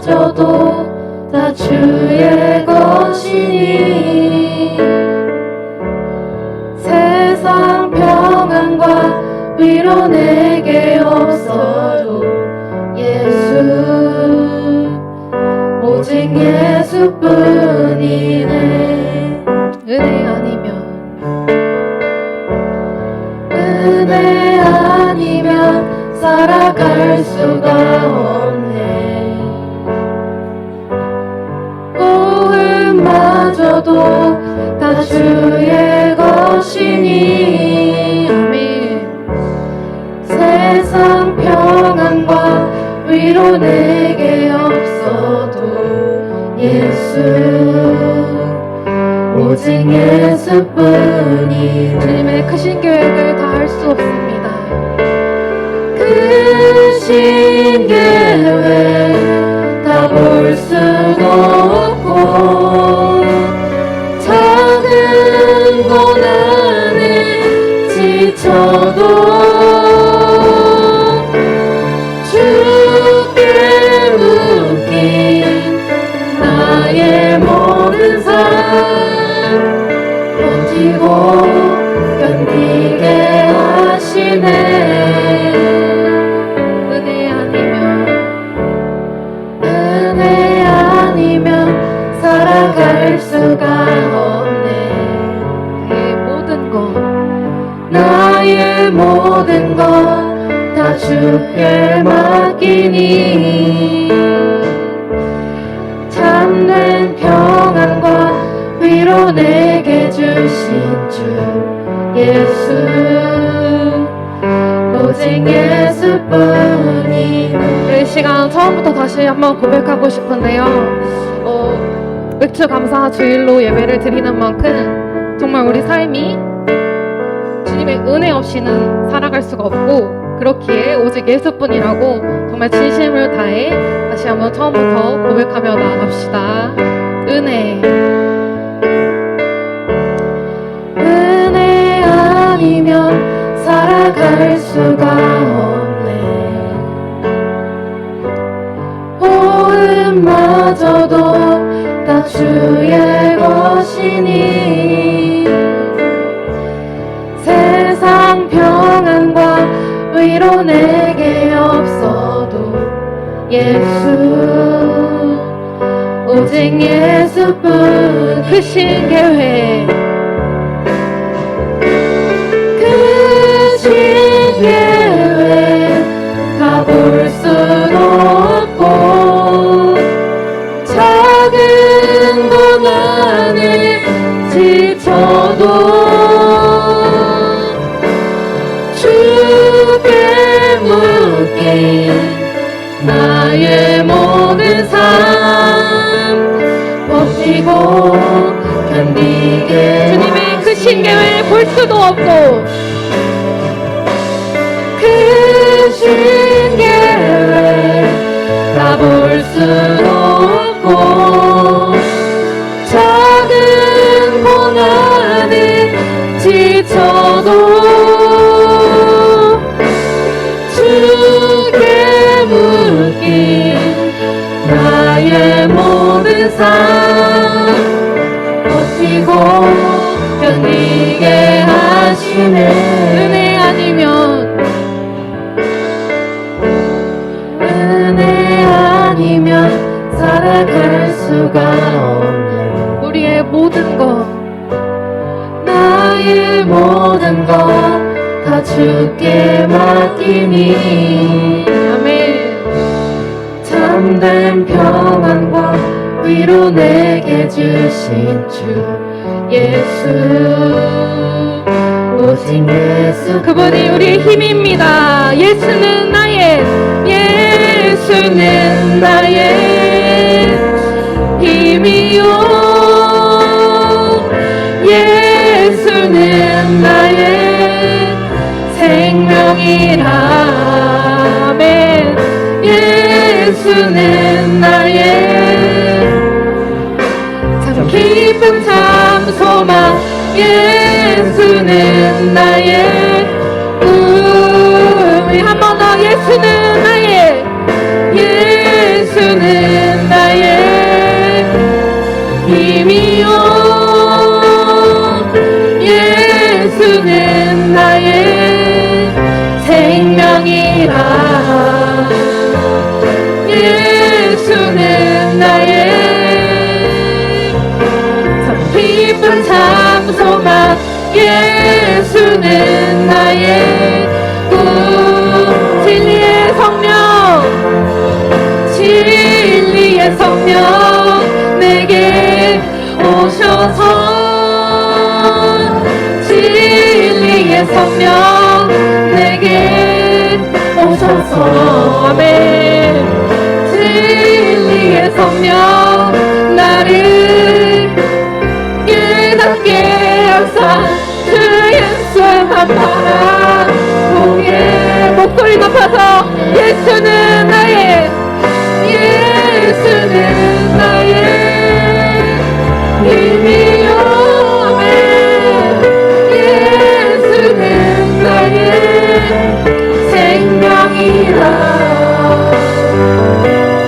것마저도 다 주의 것이니 세상 평안과 위로 내게 없어도 예수 오직 예수뿐이네. 은혜 아니면 살아갈 수가 없네. 고음마저도 다 주의 것이니 아멘. 세상 평안과 위로 내게 없어도 예수 오직 예수뿐이네. 주님의 크신 계획을 다 할 수 없습니다. 크신 계획 다 볼 수도 없고 작은 고난에 지쳐도 주께 묶인 나의 모든 삶 버티고 견디게 하시네. 은혜 아니면 살아갈 수가 없네. 나의 모든 것 다 주께 맡기니 참된 평안과 위로 내게 주신 주 예수 오직 예수뿐이네. 이 시간 처음부터 다시 한번 고백하고 싶은데요. 맥주 감사 주일로 예배를 드리는 만큼 정말 우리 삶이 주님의 은혜 없이는 살아갈 수가 없고 그렇기에 오직 예수뿐이라고 정말 진심을 다해 다시 한번 처음부터 고백하며 나아갑시다. 은혜 아니면 살아갈 수가 없네. 호흡마저도 다 주의 것이니 세상 평안과 위로 내게 없어도 예수 오직 예수뿐. 크신 계획 계획 다 볼 수도 없고 작은 고난에 지쳐도 주께 묶인 나의 모든 삶 버티고 견디게. 주님의 크신 계획 볼 수도 없고 크신 계획 다 볼 수도 없고 작은 고난에 지쳐도 주께 묶인 나의 모든 삶 버티고 견디게 하시네. 은혜 아니면 살아갈 수가 없네. 우리의 모든 것 나의 모든 것 다 주께 맡기니 아멘. 참된 평안과 위로 내게 주신 주 예수 오직 예수. 그분이 우리의 힘입니다. 예수는 나의 힘이요 예수는 나의 생명이라. 아멘. 예수는 나의 참 기쁨 참 소망. 예수는 나의 우리 한 번 더. 예수는 나의 예수는 예수는 나의 꿈. 진리의 성령, 진리의 성령 내게 오셔서, 진리의 성령 내게 오셔서, 아멘. 진리의 성령 나를 깨닫게 하사 그 예수만 바라보게. 목소리 높아서 예수는 나의, 예수는 나의 힘이요. 아멘. 예수는 나의 생명이라.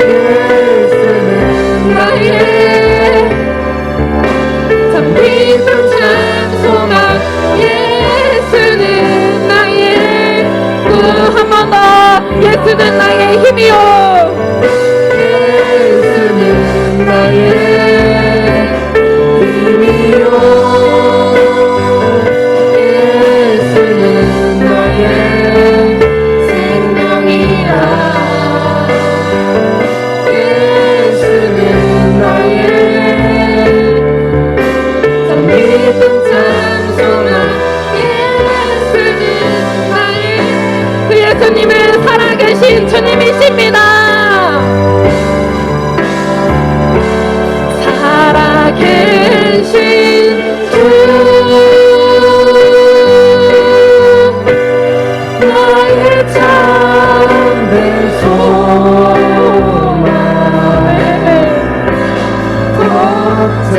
예수는 나의 참 깊은 찬송함. 예수는 나의 그 한 번 더. 예수는 나의 힘이요. 예수는 나의 힘이요. 예수는 나의 생명이라. 예수는 나의 참 깊은 찬송함. 예수는 나의, 그 예수님은 살아계신 주님이십니다. 살아계신 주, 나의 참된 소망, 걱정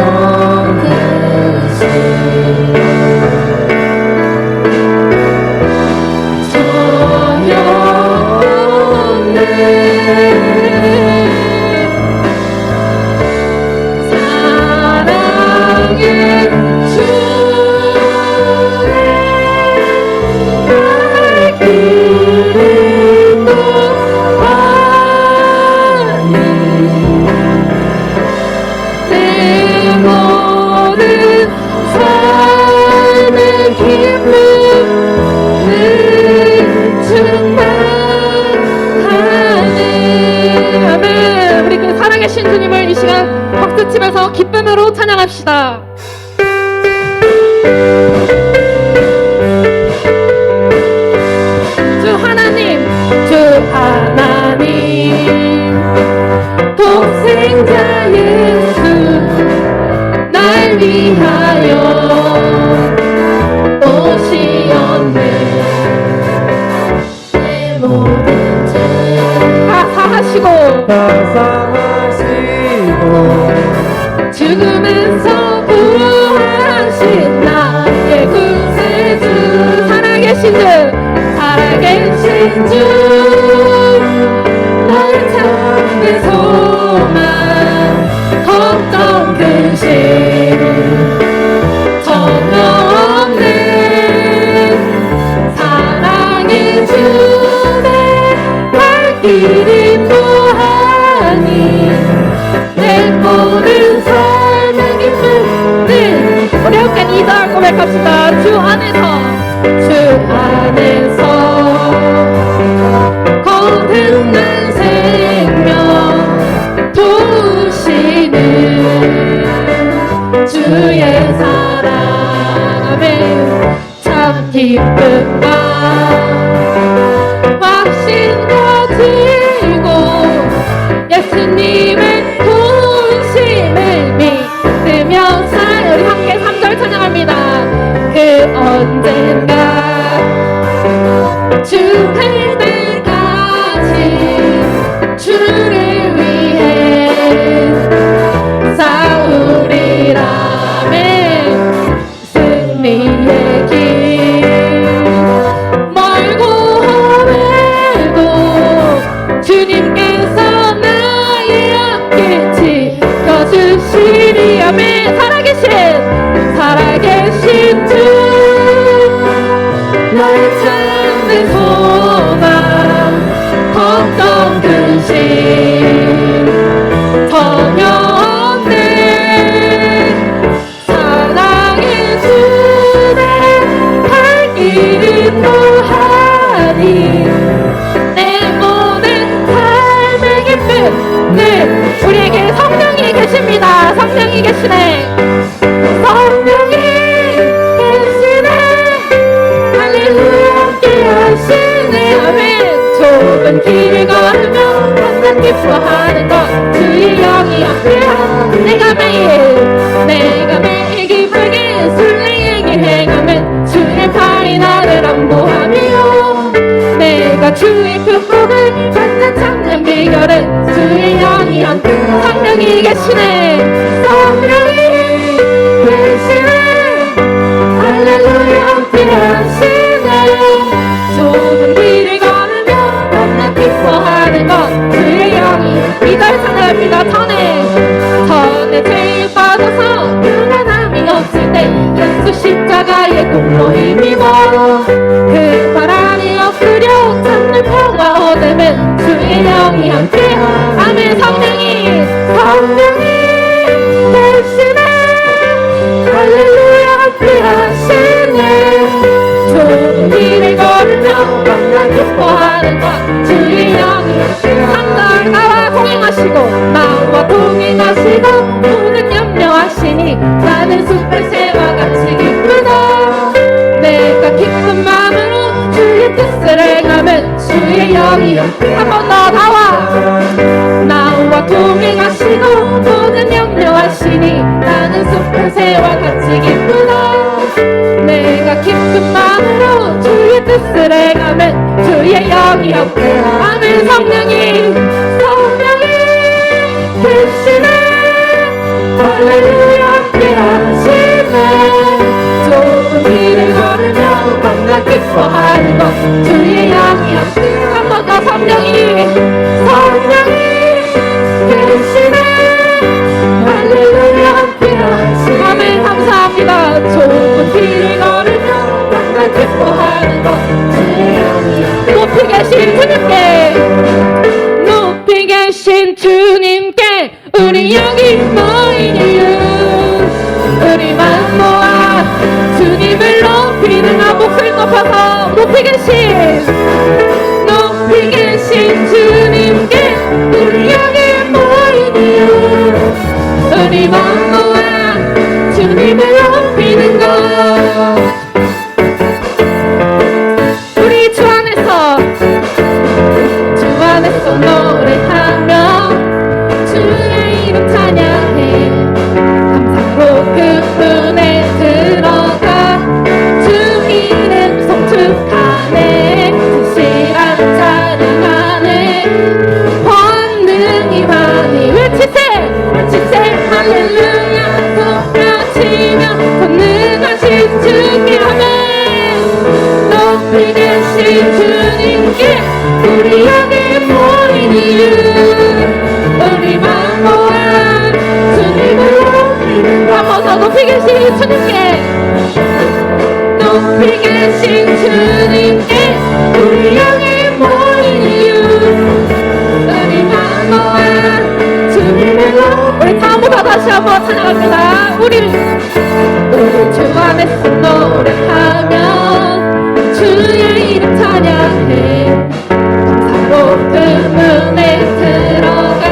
대신 주님을 이 시간 박수치면서 기쁨으로 찬양합시다. 주 하나님, 주 하나님, 독생자 예수 날 위하여 오시었네. 내 모든 죄 다 사하시고 죽음에서 구하신 나의 구세주. 살아계신 주, 살아계신 주, 나의 참된 소망, 걱정 근심 전혀 없네. 사랑의 주내 갈 길이 무하니 내 모든 삶의 기쁨들. 우리 함께 2절 고백합시다. 주 안에서, 주 안에서 거듭난 생명 도우시는 주의 사랑에 참 기쁨과 확신 가지고 예수님의 도우심을 믿으며 우리 함께 3절 찬양합니다. 그 언젠가 죽을 때까지 주를 위해 싸우리라며 승리의 길 멀고 험해도 주님께서 나의 앞길 지켜주시리. 아멘. 살아계신 주, 나의 참된 소망, 걱정 근심 전혀 없네. 사랑의 주내 기뻐하는 것 주의 영이 함께하는 내가 매일 기쁘게 술래에게 행하면 주의 팔이 나를 안보하며 내가 주의 표복을 받는 참는 비결은 주의 영이 함께 성령이 계시네 성령이 계시네 할렐루야 함께 하시네 좁은 길을 걸으며 만나 기뻐하는 것 주의 영이 이달 찬양합니다 전에 죄에 빠져서 편안함이 없을 때 예수 십자가의 공로 힘입어 그 발 안에 엎드려 찾는 평화 얻으면 주의 영이 함께 아멘 성령이 대신에 할렐루야 함께 하시네 좁은 길을 걸으며 만나 기뻐하는 것 주의 영이 한달 나와 동행하시고 나와 동행하시고 모든 염려하시니 나는 숲을새와 같이 기쁘다 내가 기쁜 마음으로 주의 뜻을 행하면 주의 영이 한 번 더 나와 동행하시고 모든 염려하시니 나는 숲을새와 같이 기쁘다 내가 기쁜 마음으로 주의 뜻을 행하면 주의 영이 함께 아멘 성령이 계시네 할렐루야 함께 하시네 좁은 길을 걸으며 만나 기뻐하는 것 주의 영이 함께 한 번 더 성령이 계시네 할렐루야 함께 하시네 아멘 감사합니다 좁은 길을 걸으며 만나 기뻐하는 것 주의 영이 높이 계신 주님께 높이 계신 주님께 우리 여기 모인 이유 우리만 모아 주님을 높이는 목소리 높아서 높이 계신 주님께 우리 여기 모인 이유 우리만 모아 주님을 높이는 것 우리 주 안에서 노래하며 주의 이름 찬양해 감사로 그분에 들어가 주 이름 송축하네 진실한 찬양하네 권능이 많이 외치세 할렐루야 소리치며 권능하신 주께 아멘 높이 계신 주님께 우리 여기 모인 이유 우리만 모아 주님을 높이는 한 번 더 높이 계신 주님께 높이 계신 주님께 우리 여기 모인 이유 우리만 모아 주님을 우리 다음보다 다시 한번 찬양합니다 우리 주 안에서 노래하며 주의 이름 찬양해 높은 문에 들어가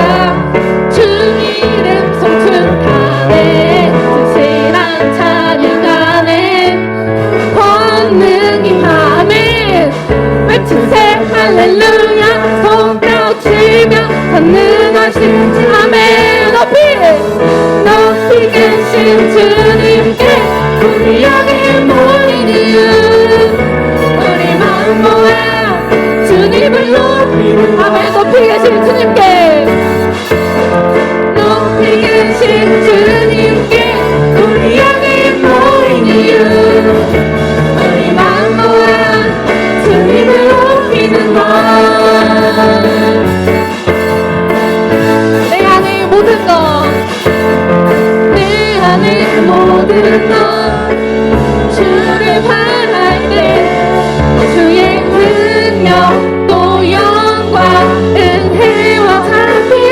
주 이름 송축하네 진실한 찬양하네 권능이 아멘 외치세 할렐루야 손뼉 치며 권능하신 주 아멘 높이 계신 주님께 우리 여기 모인 이유 우리만 모아 주님을 높이는 아멘 높이 계신 주님께 높이 계신 주님께 우리 여기 모인 이유 우리만 모아 주님을 높이는 것 내 안에 모든 것내 안에 모든 것 주를 바랄 때 주의 능력 또 영광 은혜와 자비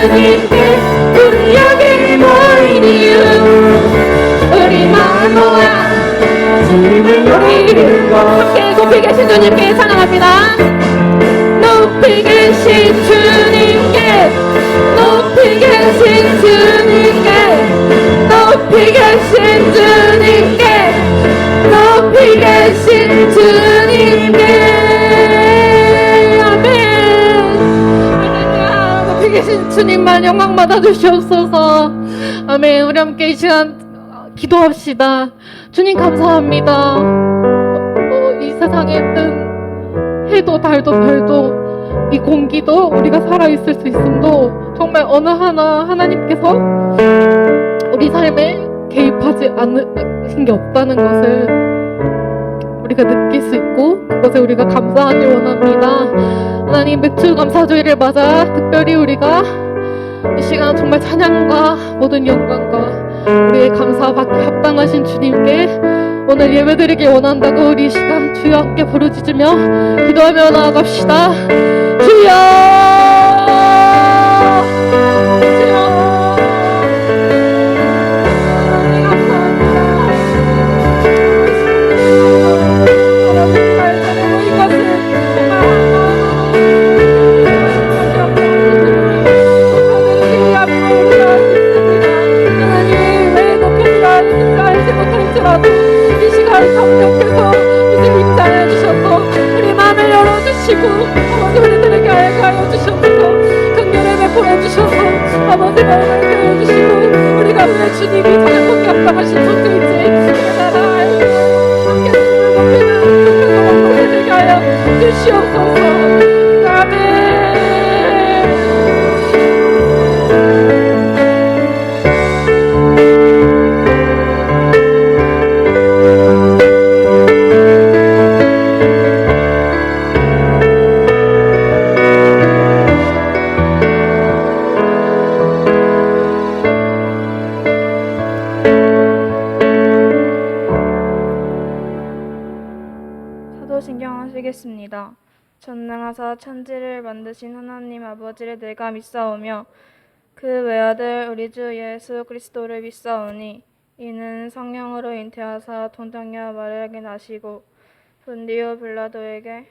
주님께 우리 여기 모인 이유 우리 마음 모아 우리 함께 높이 계신 주님께 찬양합니다. 높이 계신 주님께 높이 계신 주님께 높이 계신 주님께 높이 계신 주님께 아멘. 할렐루야. 높이 계신 주님만 영광 받아 주시옵소서. 아멘. 우리 함께 이 시간 기도합시다. 주님 감사합니다. 이 세상에 뜬 해도 달도 별도 이 공기도 우리가 살아있을 수 있음도 정말 어느 하나 하나님께서 우리 삶에 개입하지 않으신 게 없다는 것을 우리가 느낄 수 있고 그것에 우리가 감사하길 원합니다. 하나님 맥주 감사주의를 맞아 특별히 우리가 이 시간 정말 찬양과 모든 영광과 우리의 감사받기 합당하신 주님께 오늘 예배드리길 원한다고 우리 이 시간 주여 함께 부르짖으며 기도하며 나아갑시다. 주여 아버지 마음을 배워주시고 우리가 왜 주님이 찬양받기 합당하신 존재인지 나라 알고 함께 주님을 높이는 그런 되게 하여 주시옵소서. 아멘. 신경하시겠습니다. 전능하사 천지를 만드신 하나님 아버지를 내가 믿사오며 그 외아들 우리 주 예수 그리스도를 믿사오니 이는 성령으로 잉태하사 동정녀 마리아에게 나시고 본디오 빌라도에게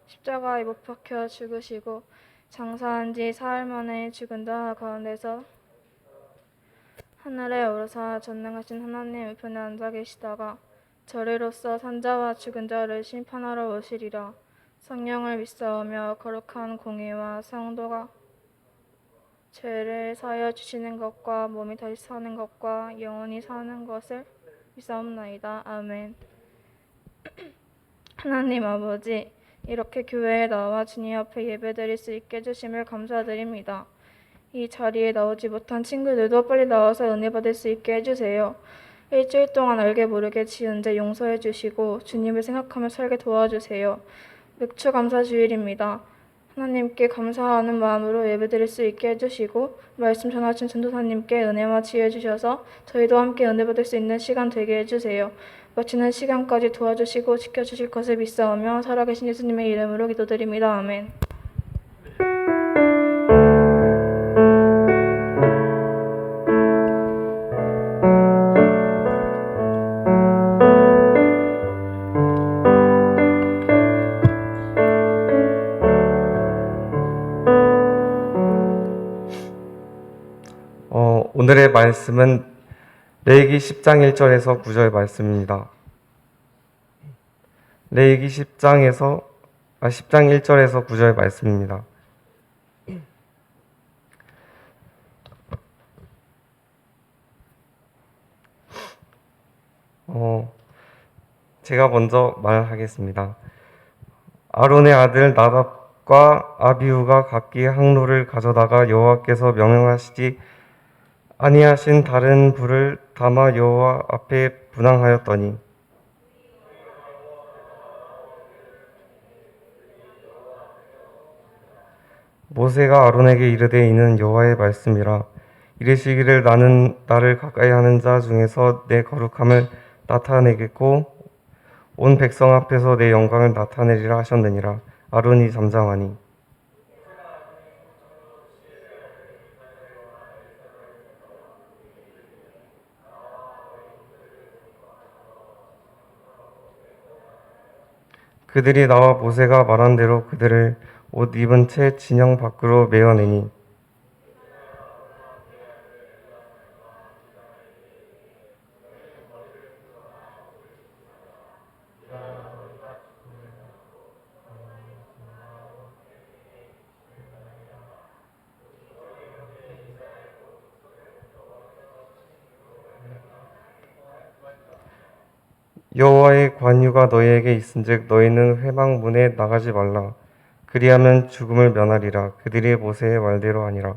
십자가에 못 박혀 죽으시고 장사한 지 사흘 만에 죽은 자 가운데서 하늘에 오르사 전능하신 하나님 우편에 앉아 계시다가 저리로서 산자와 죽은 자를 심판하러 오시리라. 성령을 믿사오며 거룩한 공의와 성도가 죄를 사하여 주시는 것과 몸이 다시 사는 것과 영원히 사는 것을 믿사옵나이다. 아멘. 하나님 아버지, 이렇게 교회에 나와 주님 앞에 예배드릴 수 있게 해주심을 감사드립니다. 이 자리에 나오지 못한 친구들도 빨리 나와서 은혜 받을 수 있게 해주세요. 일주일 동안 알게 모르게 지은 죄 용서해 주시고 주님을 생각하며 살게 도와주세요. 맥주 감사 주일입니다. 하나님께 감사하는 마음으로 예배드릴 수 있게 해주시고 말씀 전하신 전도사님께 은혜와 지혜 주셔서 저희도 함께 은혜 받을 수 있는 시간 되게 해주세요. 마치는 시간까지 도와주시고 지켜주실 것을 믿사오며 살아계신 예수님의 이름으로 기도드립니다. 아멘. 오늘의 말씀은 레위기 10장 1절에서 9절 말씀입니다. 레위기 10장 1절에서 9절 말씀입니다. 제가 먼저 말하겠습니다. 아론의 아들 나답과 아비후가 각기 항로를 가져다가 여호와께서 명령하시지 아니하신 다른 불을 담아 여호와 앞에 분향하였더니 모세가 아론에게 이르되 이는 여호와의 말씀이라. 이르시기를 나는 나를 가까이 하는 자 중에서 내 거룩함을 나타내겠고 온 백성 앞에서 내 영광을 나타내리라 하셨느니라. 아론이 잠잠하니 그들이 나와 모세가 말한 대로 그들을 옷 입은 채 진영 밖으로 메어내니 여호와의 관유가 너희에게 있은즉 너희는 회막 문에 나가지 말라. 그리하면 죽음을 면하리라. 그들이 모세의 말대로 하니라.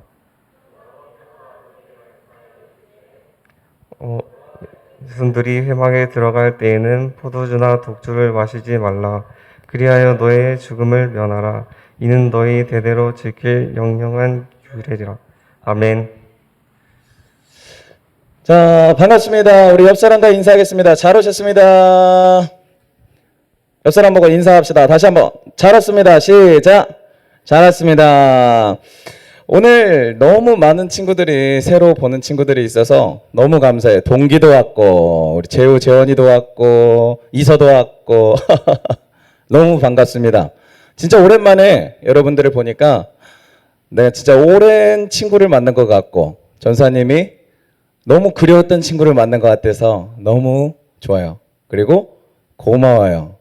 자손들이 회막에 들어갈 때에는 포도주나 독주를 마시지 말라. 그리하여 너희의 죽음을 면하라. 이는 너희 대대로 지킬 영영한 규례리라. 아멘. 자, 반갑습니다. 우리 옆사람과 인사하겠습니다. 잘 오셨습니다. 옆사람 보고 인사합시다. 다시 한번. 잘 왔습니다. 시작. 잘 왔습니다. 오늘 너무 많은 친구들이, 새로 보는 친구들이 있어서 너무 감사해요. 동기도 왔고, 우리 재우, 재원이도 왔고, 이서도 왔고. 너무 반갑습니다. 진짜 오랜만에 여러분들을 보니까 내가 진짜 오랜 친구를 만난 것 같고, 전사님이 너무 그리웠던 친구를 만난 것 같아서 너무 좋아요. 그리고 고마워요.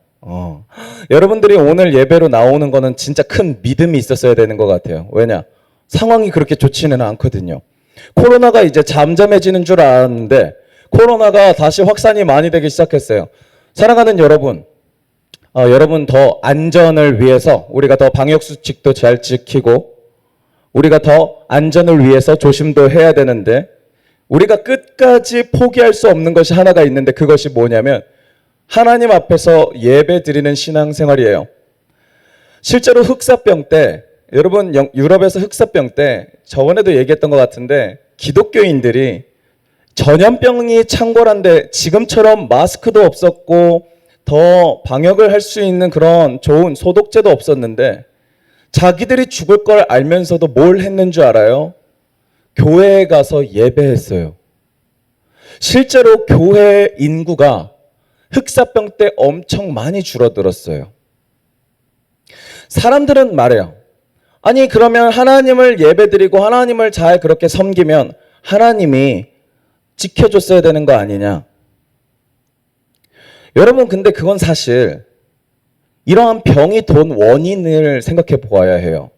여러분들이 오늘 예배로 나오는 거는 진짜 큰 믿음이 있었어야 되는 것 같아요. 왜냐? 상황이 그렇게 좋지는 않거든요. 코로나가 이제 잠잠해지는 줄 알았는데 코로나가 다시 확산이 많이 되기 시작했어요. 사랑하는 여러분, 여러분 더 안전을 위해서 우리가 더 방역수칙도 잘 지키고 우리가 더 안전을 위해서 조심도 해야 되는데 우리가 끝까지 포기할 수 없는 것이 하나가 있는데 그것이 뭐냐면 하나님 앞에서 예배 드리는 신앙생활이에요. 실제로 흑사병 때, 여러분 유럽에서 흑사병 때 저번에도 얘기했던 것 같은데 기독교인들이 전염병이 창궐한데 지금처럼 마스크도 없었고 더 방역을 할 수 있는 그런 좋은 소독제도 없었는데 자기들이 죽을 걸 알면서도 뭘 했는 줄 알아요? 교회에 가서 예배했어요. 실제로 교회 인구가 흑사병 때 엄청 많이 줄어들었어요. 사람들은 말해요. 아니 그러면 하나님을 예배드리고 하나님을 잘 그렇게 섬기면 하나님이 지켜줬어야 되는 거 아니냐. 여러분 근데 그건 사실 이러한 병이 돈 원인을 생각해 보아야 해요.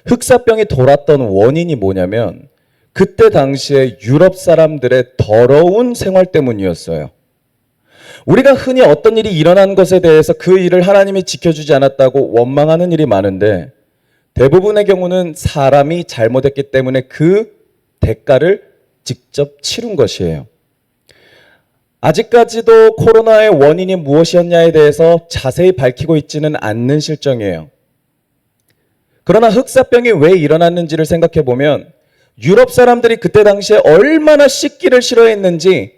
흑사병이 돌았던 원인이 뭐냐면 그때 당시에 유럽 사람들의 더러운 생활 때문이었어요. 우리가 흔히 어떤 일이 일어난 것에 대해서 그 일을 하나님이 지켜주지 않았다고 원망하는 일이 많은데 대부분의 경우는 사람이 잘못했기 때문에 그 대가를 직접 치룬 것이에요. 아직까지도 코로나의 원인이 무엇이었냐에 대해서 자세히 밝히고 있지는 않는 실정이에요. 그러나 흑사병이 왜 일어났는지를 생각해 보면 유럽 사람들이 그때 당시에 얼마나 씻기를 싫어했는지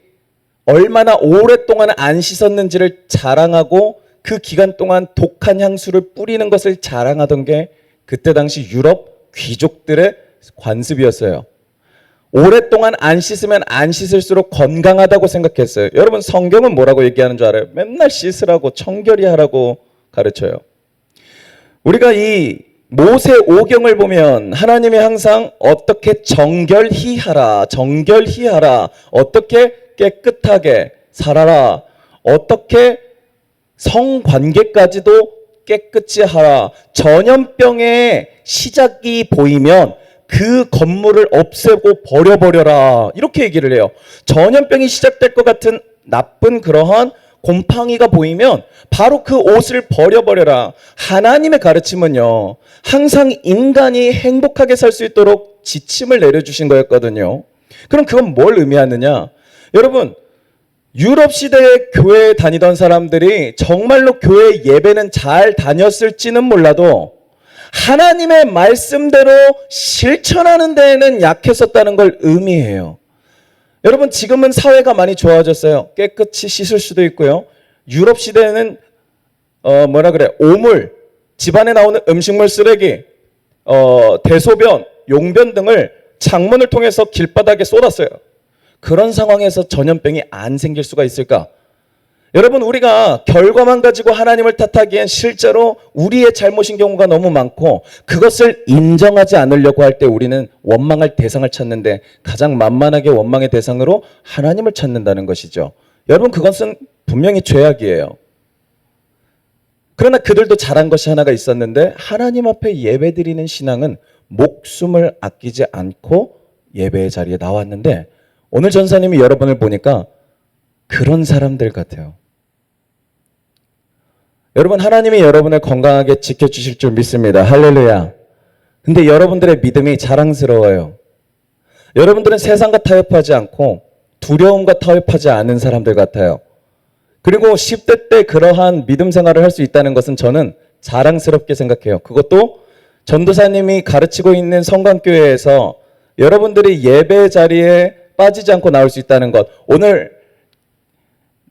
얼마나 오랫동안 안 씻었는지를 자랑하고 그 기간 동안 독한 향수를 뿌리는 것을 자랑하던 게 그때 당시 유럽 귀족들의 관습이었어요. 오랫동안 안 씻으면 안 씻을수록 건강하다고 생각했어요. 여러분 성경은 뭐라고 얘기하는 줄 알아요? 맨날 씻으라고 청결히 하라고 가르쳐요. 우리가 이 모세 오경을 보면 하나님이 항상 어떻게 정결히 하라, 정결히 하라, 어떻게 깨끗하게 살아라, 어떻게 성관계까지도 깨끗이 하라, 전염병의 시작이 보이면 그 건물을 없애고 버려버려라 이렇게 얘기를 해요. 전염병이 시작될 것 같은 나쁜 그러한 곰팡이가 보이면 바로 그 옷을 버려버려라. 하나님의 가르침은요 항상 인간이 행복하게 살 수 있도록 지침을 내려주신 거였거든요. 그럼 그건 뭘 의미하느냐? 여러분 유럽 시대에 교회에 다니던 사람들이 정말로 교회 예배는 잘 다녔을지는 몰라도 하나님의 말씀대로 실천하는 데에는 약했었다는 걸 의미해요. 여러분 지금은 사회가 많이 좋아졌어요. 깨끗이 씻을 수도 있고요. 유럽 시대에는 오물, 집안에 나오는 음식물 쓰레기, 대소변, 용변 등을 창문을 통해서 길바닥에 쏟았어요. 그런 상황에서 전염병이 안 생길 수가 있을까? 여러분, 우리가 결과만 가지고 하나님을 탓하기엔 실제로 우리의 잘못인 경우가 너무 많고, 그것을 인정하지 않으려고 할 때 우리는 원망할 대상을 찾는데 가장 만만하게 원망의 대상으로 하나님을 찾는다는 것이죠. 여러분, 그것은 분명히 죄악이에요. 그러나 그들도 잘한 것이 하나가 있었는데, 하나님 앞에 예배드리는 신앙은 목숨을 아끼지 않고 예배의 자리에 나왔는데, 오늘 전사님이 여러분을 보니까 그런 사람들 같아요. 여러분, 하나님이 여러분을 건강하게 지켜주실 줄 믿습니다. 할렐루야. 근데 여러분들의 믿음이 자랑스러워요. 여러분들은 세상과 타협하지 않고 두려움과 타협하지 않은 사람들 같아요. 그리고 10대 때 그러한 믿음 생활을 할 수 있다는 것은 저는 자랑스럽게 생각해요. 그것도 전도사님이 가르치고 있는 성관교회에서 여러분들이 예배 자리에 빠지지 않고 나올 수 있다는 것, 오늘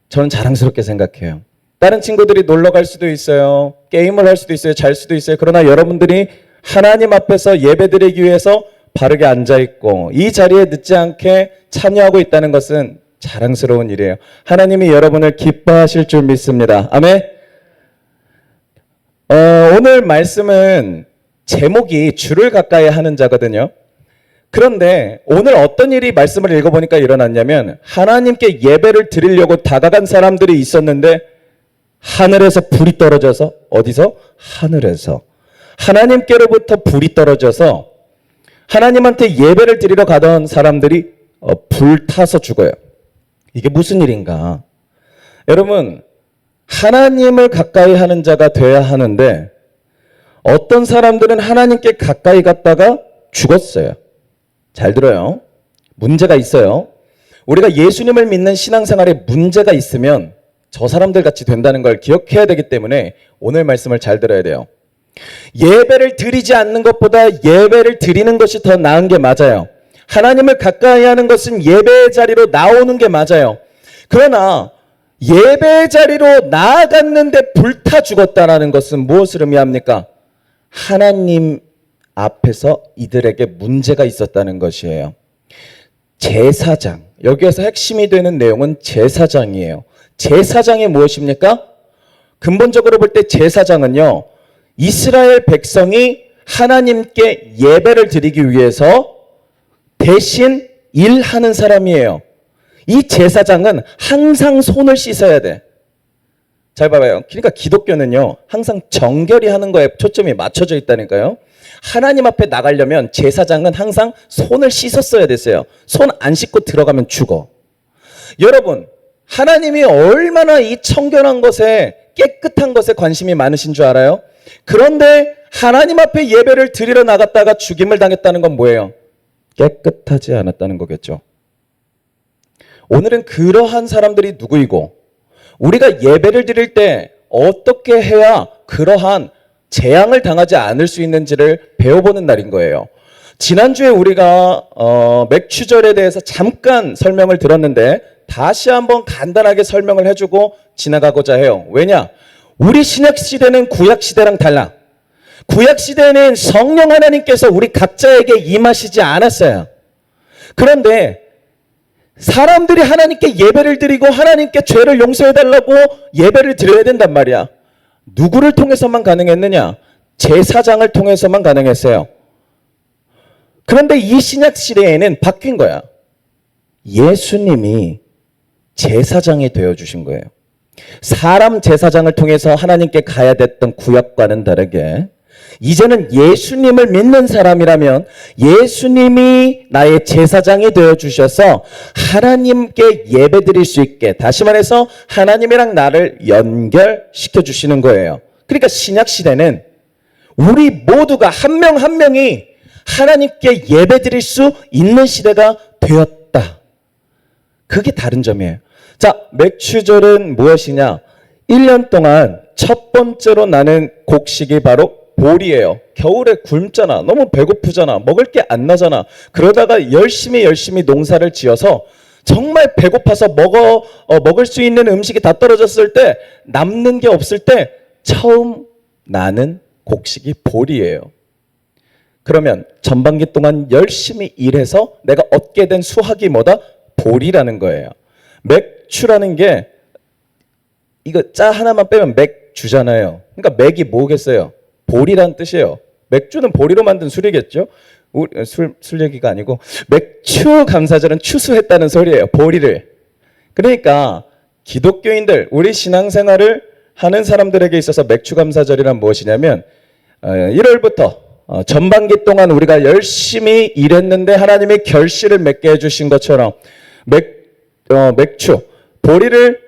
저는 자랑스럽게 생각해요. 다른 친구들이 놀러 갈 수도 있어요. 게임을 할 수도 있어요. 잘 수도 있어요. 그러나 여러분들이 하나님 앞에서 예배드리기 위해서 바르게 앉아있고 이 자리에 늦지 않게 참여하고 있다는 것은 자랑스러운 일이에요. 하나님이 여러분을 기뻐하실 줄 믿습니다. 아멘. 오늘 말씀은 제목이 주를 가까이 하는 자거든요. 그런데 오늘 어떤 일이 말씀을 읽어보니까 일어났냐면, 하나님께 예배를 드리려고 다가간 사람들이 있었는데 하늘에서 불이 떨어져서, 어디서? 하늘에서 하나님께로부터 불이 떨어져서 하나님한테 예배를 드리러 가던 사람들이 불타서 죽어요. 이게 무슨 일인가? 여러분, 하나님을 가까이 하는 자가 돼야 하는데 어떤 사람들은 하나님께 가까이 갔다가 죽었어요. 잘 들어요. 문제가 있어요. 우리가 예수님을 믿는 신앙생활에 문제가 있으면 저 사람들 같이 된다는 걸 기억해야 되기 때문에 오늘 말씀을 잘 들어야 돼요. 예배를 드리지 않는 것보다 예배를 드리는 것이 더 나은 게 맞아요. 하나님을 가까이 하는 것은 예배의 자리로 나오는 게 맞아요. 그러나 예배의 자리로 나아갔는데 불타 죽었다는 것은 무엇을 의미합니까? 하나님 앞에서 이들에게 문제가 있었다는 것이에요. 제사장, 여기에서 핵심이 되는 내용은 제사장이에요. 제사장이 무엇입니까? 근본적으로 볼 때 제사장은요, 이스라엘 백성이 하나님께 예배를 드리기 위해서 대신 일하는 사람이에요. 이 제사장은 항상 손을 씻어야 돼. 잘 봐봐요. 그러니까 기독교는요, 항상 정결히 하는 거에 초점이 맞춰져 있다니까요. 하나님 앞에 나가려면 제사장은 항상 손을 씻었어야 됐어요. 손 안 씻고 들어가면 죽어. 여러분, 하나님이 얼마나 이 청결한 것에, 깨끗한 것에 관심이 많으신 줄 알아요? 그런데 하나님 앞에 예배를 드리러 나갔다가 죽임을 당했다는 건 뭐예요? 깨끗하지 않았다는 거겠죠. 오늘은 그러한 사람들이 누구이고, 우리가 예배를 드릴 때 어떻게 해야 그러한 재앙을 당하지 않을 수 있는지를 배워보는 날인 거예요. 지난주에 우리가 맥추절에 대해서 잠깐 설명을 들었는데 다시 한번 간단하게 설명을 해주고 지나가고자 해요. 왜냐? 우리 신약시대는 구약시대랑 달라. 구약시대는 성령 하나님께서 우리 각자에게 임하시지 않았어요. 그런데 사람들이 하나님께 예배를 드리고 하나님께 죄를 용서해달라고 예배를 드려야 된단 말이야. 누구를 통해서만 가능했느냐? 제사장을 통해서만 가능했어요. 그런데 이 신약 시대에는 바뀐 거야. 예수님이 제사장이 되어주신 거예요. 사람 제사장을 통해서 하나님께 가야 됐던 구약과는 다르게 이제는 예수님을 믿는 사람이라면 예수님이 나의 제사장이 되어주셔서 하나님께 예배드릴 수 있게, 다시 말해서 하나님이랑 나를 연결시켜 주시는 거예요. 그러니까 신약시대는 우리 모두가 한 명 한 명이 하나님께 예배드릴 수 있는 시대가 되었다. 그게 다른 점이에요. 자, 맥추절은 무엇이냐? 1년 동안 첫 번째로 나는 곡식이 바로 보리예요. 겨울에 굶잖아. 너무 배고프잖아. 먹을 게 안 나잖아. 그러다가 열심히 농사를 지어서 정말 배고파서 먹을 수 있는 음식이 다 떨어졌을 때, 남는 게 없을 때 처음 나는 곡식이 보리예요. 그러면 전반기 동안 열심히 일해서 내가 얻게 된 수확이 뭐다? 보리라는 거예요. 맥주라는 게 이거 짜 하나만 빼면 맥주잖아요. 그러니까 맥이 뭐겠어요? 보리란 뜻이에요. 맥주는 보리로 만든 술이겠죠? 술 얘기가 아니고 맥추 감사절은 추수했다는 소리예요. 보리를. 그러니까 기독교인들, 우리 신앙생활을 하는 사람들에게 있어서 맥추 감사절이란 무엇이냐면 1월부터 전반기 동안 우리가 열심히 일했는데 하나님이 결실을 맺게 해주신 것처럼 맥추, 보리를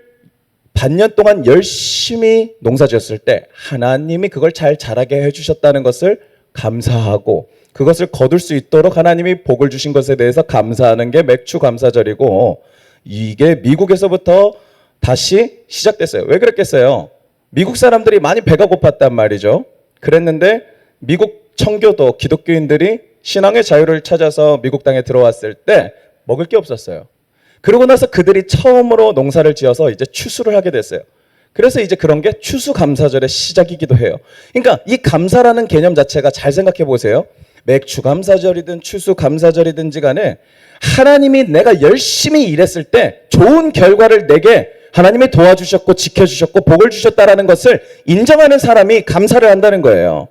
반년 동안 열심히 농사지었을 때 하나님이 그걸 잘 자라게 해주셨다는 것을 감사하고 그것을 거둘 수 있도록 하나님이 복을 주신 것에 대해서 감사하는 게 맥추 감사절이고, 이게 미국에서부터 다시 시작됐어요. 왜 그랬겠어요? 미국 사람들이 많이 배가 고팠단 말이죠. 그랬는데 미국 청교도 기독교인들이 신앙의 자유를 찾아서 미국 땅에 들어왔을 때 먹을 게 없었어요. 그러고 나서 그들이 처음으로 농사를 지어서 이제 추수를 하게 됐어요. 그래서 이제 그런 게 추수감사절의 시작이기도 해요. 그러니까 이 감사라는 개념 자체가 잘 생각해 보세요. 맥추감사절이든 추수감사절이든지 간에 하나님이 내가 열심히 일했을 때 좋은 결과를 내게 하나님이 도와주셨고 지켜주셨고 복을 주셨다라는 것을 인정하는 사람이 감사를 한다는 거예요.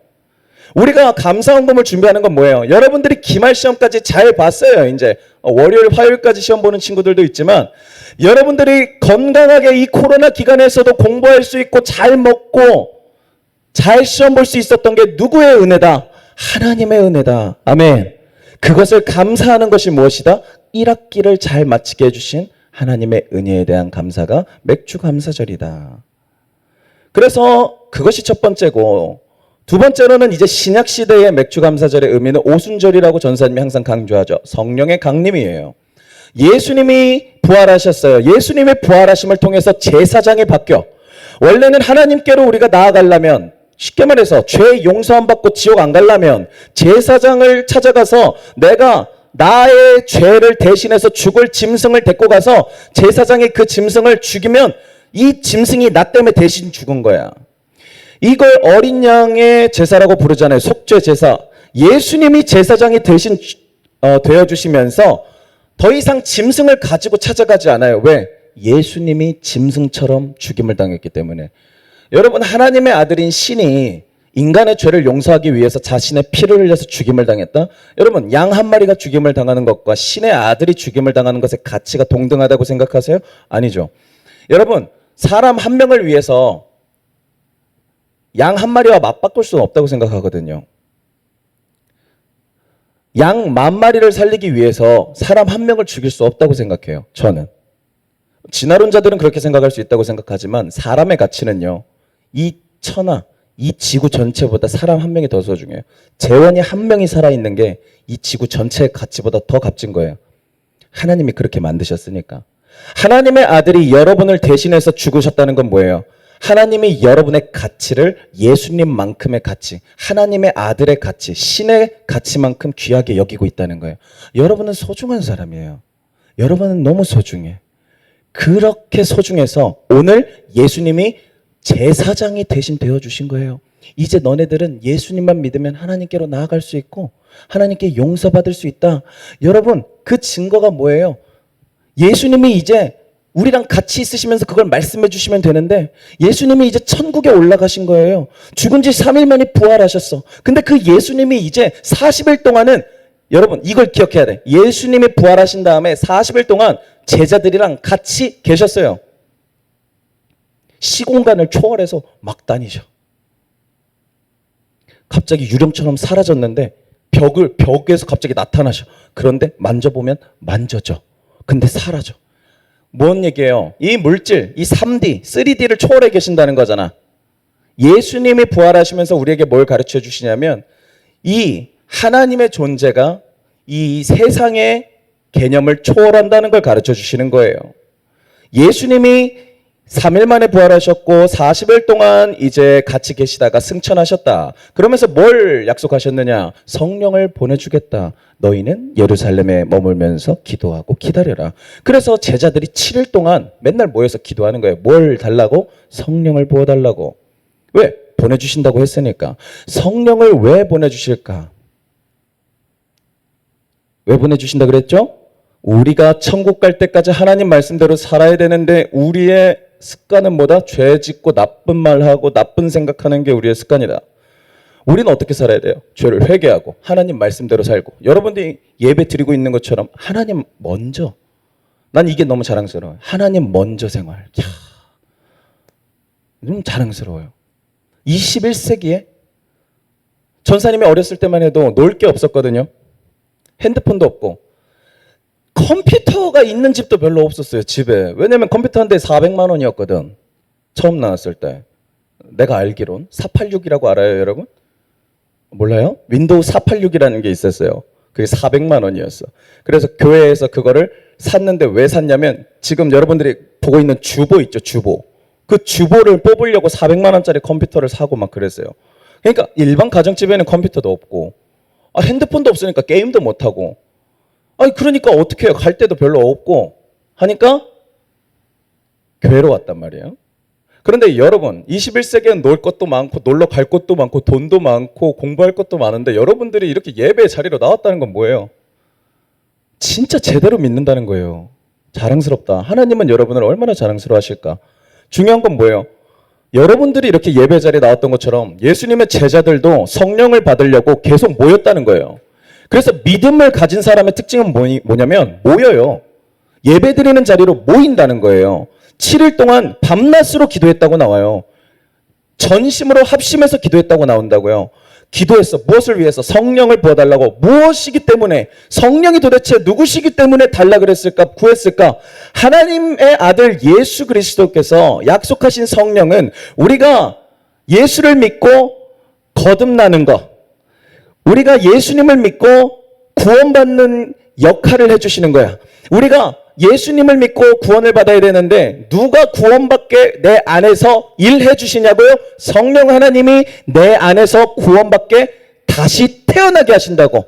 우리가 감사헌금을 준비하는 건 뭐예요? 여러분들이 기말 시험까지 잘 봤어요. 이제 월요일, 화요일까지 시험 보는 친구들도 있지만 여러분들이 건강하게 이 코로나 기간에서도 공부할 수 있고 잘 먹고 잘 시험 볼 수 있었던 게 누구의 은혜다? 하나님의 은혜다. 아멘. 그것을 감사하는 것이 무엇이다? 1학기를 잘 마치게 해주신 하나님의 은혜에 대한 감사가 맥추감사절이다. 그래서 그것이 첫 번째고, 두 번째로는 이제 신약 시대의 맥추감사절의 의미는 오순절이라고 전사님이 항상 강조하죠. 성령의 강림이에요. 예수님이 부활하셨어요. 예수님의 부활하심을 통해서 제사장이 바뀌어. 원래는 하나님께로 우리가 나아가려면, 쉽게 말해서 죄 용서함 받고 지옥 안 가려면 제사장을 찾아가서 내가 나의 죄를 대신해서 죽을 짐승을 데리고 가서 제사장이 그 짐승을 죽이면 이 짐승이 나 때문에 대신 죽은 거야. 이걸 어린 양의 제사라고 부르잖아요. 속죄 제사. 예수님이 제사장이 대신 되어주시면서 더 이상 짐승을 가지고 찾아가지 않아요. 왜? 예수님이 짐승처럼 죽임을 당했기 때문에. 여러분, 하나님의 아들인 신이 인간의 죄를 용서하기 위해서 자신의 피를 흘려서 죽임을 당했다? 여러분, 양 한 마리가 죽임을 당하는 것과 신의 아들이 죽임을 당하는 것의 가치가 동등하다고 생각하세요? 아니죠. 여러분, 사람 한 명을 위해서 양 한 마리와 맞바꿀 수는 없다고 생각하거든요. 양 10,000마리를 살리기 위해서 사람 한 명을 죽일 수 없다고 생각해요. 저는. 진화론자들은 그렇게 생각할 수 있다고 생각하지만 사람의 가치는요, 이 천하, 이 지구 전체보다 사람 한 명이 더 소중해요. 재원이 한 명이 살아있는 게 이 지구 전체의 가치보다 더 값진 거예요. 하나님이 그렇게 만드셨으니까. 하나님의 아들이 여러분을 대신해서 죽으셨다는 건 뭐예요? 하나님이 여러분의 가치를 예수님만큼의 가치, 하나님의 아들의 가치, 신의 가치만큼 귀하게 여기고 있다는 거예요. 여러분은 소중한 사람이에요. 여러분은 너무 소중해. 그렇게 소중해서 오늘 예수님이 제사장이 대신 되어주신 거예요. 이제 너네들은 예수님만 믿으면 하나님께로 나아갈 수 있고 하나님께 용서받을 수 있다. 여러분, 그 증거가 뭐예요? 예수님이 이제 우리랑 같이 있으시면서 그걸 말씀해 주시면 되는데 예수님이 이제 천국에 올라가신 거예요. 죽은 지 3일 만에 부활하셨어. 근데 그 예수님이 이제 40일 동안은, 여러분 이걸 기억해야 돼. 예수님이 부활하신 다음에 40일 동안 제자들이랑 같이 계셨어요. 시공간을 초월해서 막 다니셔. 갑자기 유령처럼 사라졌는데 벽에서 갑자기 나타나셔. 그런데 만져보면 만져져. 근데 사라져. 뭔 얘기예요? 이 물질, 이 3D, 3D를 초월해 계신다는 거잖아. 예수님이 부활하시면서 우리에게 뭘 가르쳐 주시냐면 이 하나님의 존재가 이 세상의 개념을 초월한다는 걸 가르쳐 주시는 거예요. 예수님이 3일 만에 부활하셨고 40일 동안 이제 같이 계시다가 승천하셨다. 그러면서 뭘 약속하셨느냐? 성령을 보내주겠다. 너희는 예루살렘에 머물면서 기도하고 기다려라. 그래서 제자들이 7일 동안 맨날 모여서 기도하는 거예요. 뭘 달라고? 성령을 부어달라고. 왜? 보내주신다고 했으니까. 성령을 왜 보내주실까? 왜 보내주신다 그랬죠? 우리가 천국 갈 때까지 하나님 말씀대로 살아야 되는데 우리의 습관은 뭐다? 죄 짓고 나쁜 말하고 나쁜 생각하는 게 우리의 습관이다. 우리는 어떻게 살아야 돼요? 죄를 회개하고 하나님 말씀대로 살고, 여러분들이 예배 드리고 있는 것처럼 하나님 먼저, 난 이게 너무 자랑스러워요. 하나님 먼저 생활. 좀 자랑스러워요. 21세기에 전사님이 어렸을 때만 해도 놀 게 없었거든요. 핸드폰도 없고 컴퓨터가 있는 집도 별로 없었어요, 집에. 왜냐면 컴퓨터 한 대에 400만 원이었거든. 처음 나왔을 때. 내가 알기론 486이라고 알아요, 여러분? 몰라요? 윈도우 486이라는 게 있었어요. 그게 400만 원이었어. 그래서 교회에서 그거를 샀는데 왜 샀냐면, 지금 여러분들이 보고 있는 주보 있죠, 주보. 그 주보를 뽑으려고 400만 원짜리 컴퓨터를 사고 막 그랬어요. 그러니까 일반 가정집에는 컴퓨터도 없고, 핸드폰도 없으니까 게임도 못 하고, 그러니까 어떻게 해요? 갈 데도 별로 없고 하니까 교회로 왔단 말이에요. 그런데 여러분, 21세기엔 놀 것도 많고 놀러 갈 것도 많고 돈도 많고 공부할 것도 많은데, 여러분들이 이렇게 예배 자리로 나왔다는 건 뭐예요? 진짜 제대로 믿는다는 거예요. 자랑스럽다. 하나님은 여러분을 얼마나 자랑스러워 하실까? 중요한 건 뭐예요? 여러분들이 이렇게 예배 자리에 나왔던 것처럼 예수님의 제자들도 성령을 받으려고 계속 모였다는 거예요. 그래서 믿음을 가진 사람의 특징은 뭐냐면 모여요. 예배 드리는 자리로 모인다는 거예요. 7일 동안 밤낮으로 기도했다고 나와요. 전심으로 합심해서 기도했다고 나온다고요. 기도했어. 무엇을 위해서? 성령을 부어달라고. 무엇이기 때문에? 성령이 도대체 누구시기 때문에 달라 그랬을까? 구했을까? 하나님의 아들 예수 그리스도께서 약속하신 성령은 우리가 예수를 믿고 거듭나는 것, 우리가 예수님을 믿고 구원받는 역할을 해주시는 거야. 우리가 예수님을 믿고 구원을 받아야 되는데 누가 구원받게 내 안에서 일해 주시냐고요? 성령 하나님이 내 안에서 구원받게 다시 태어나게 하신다고.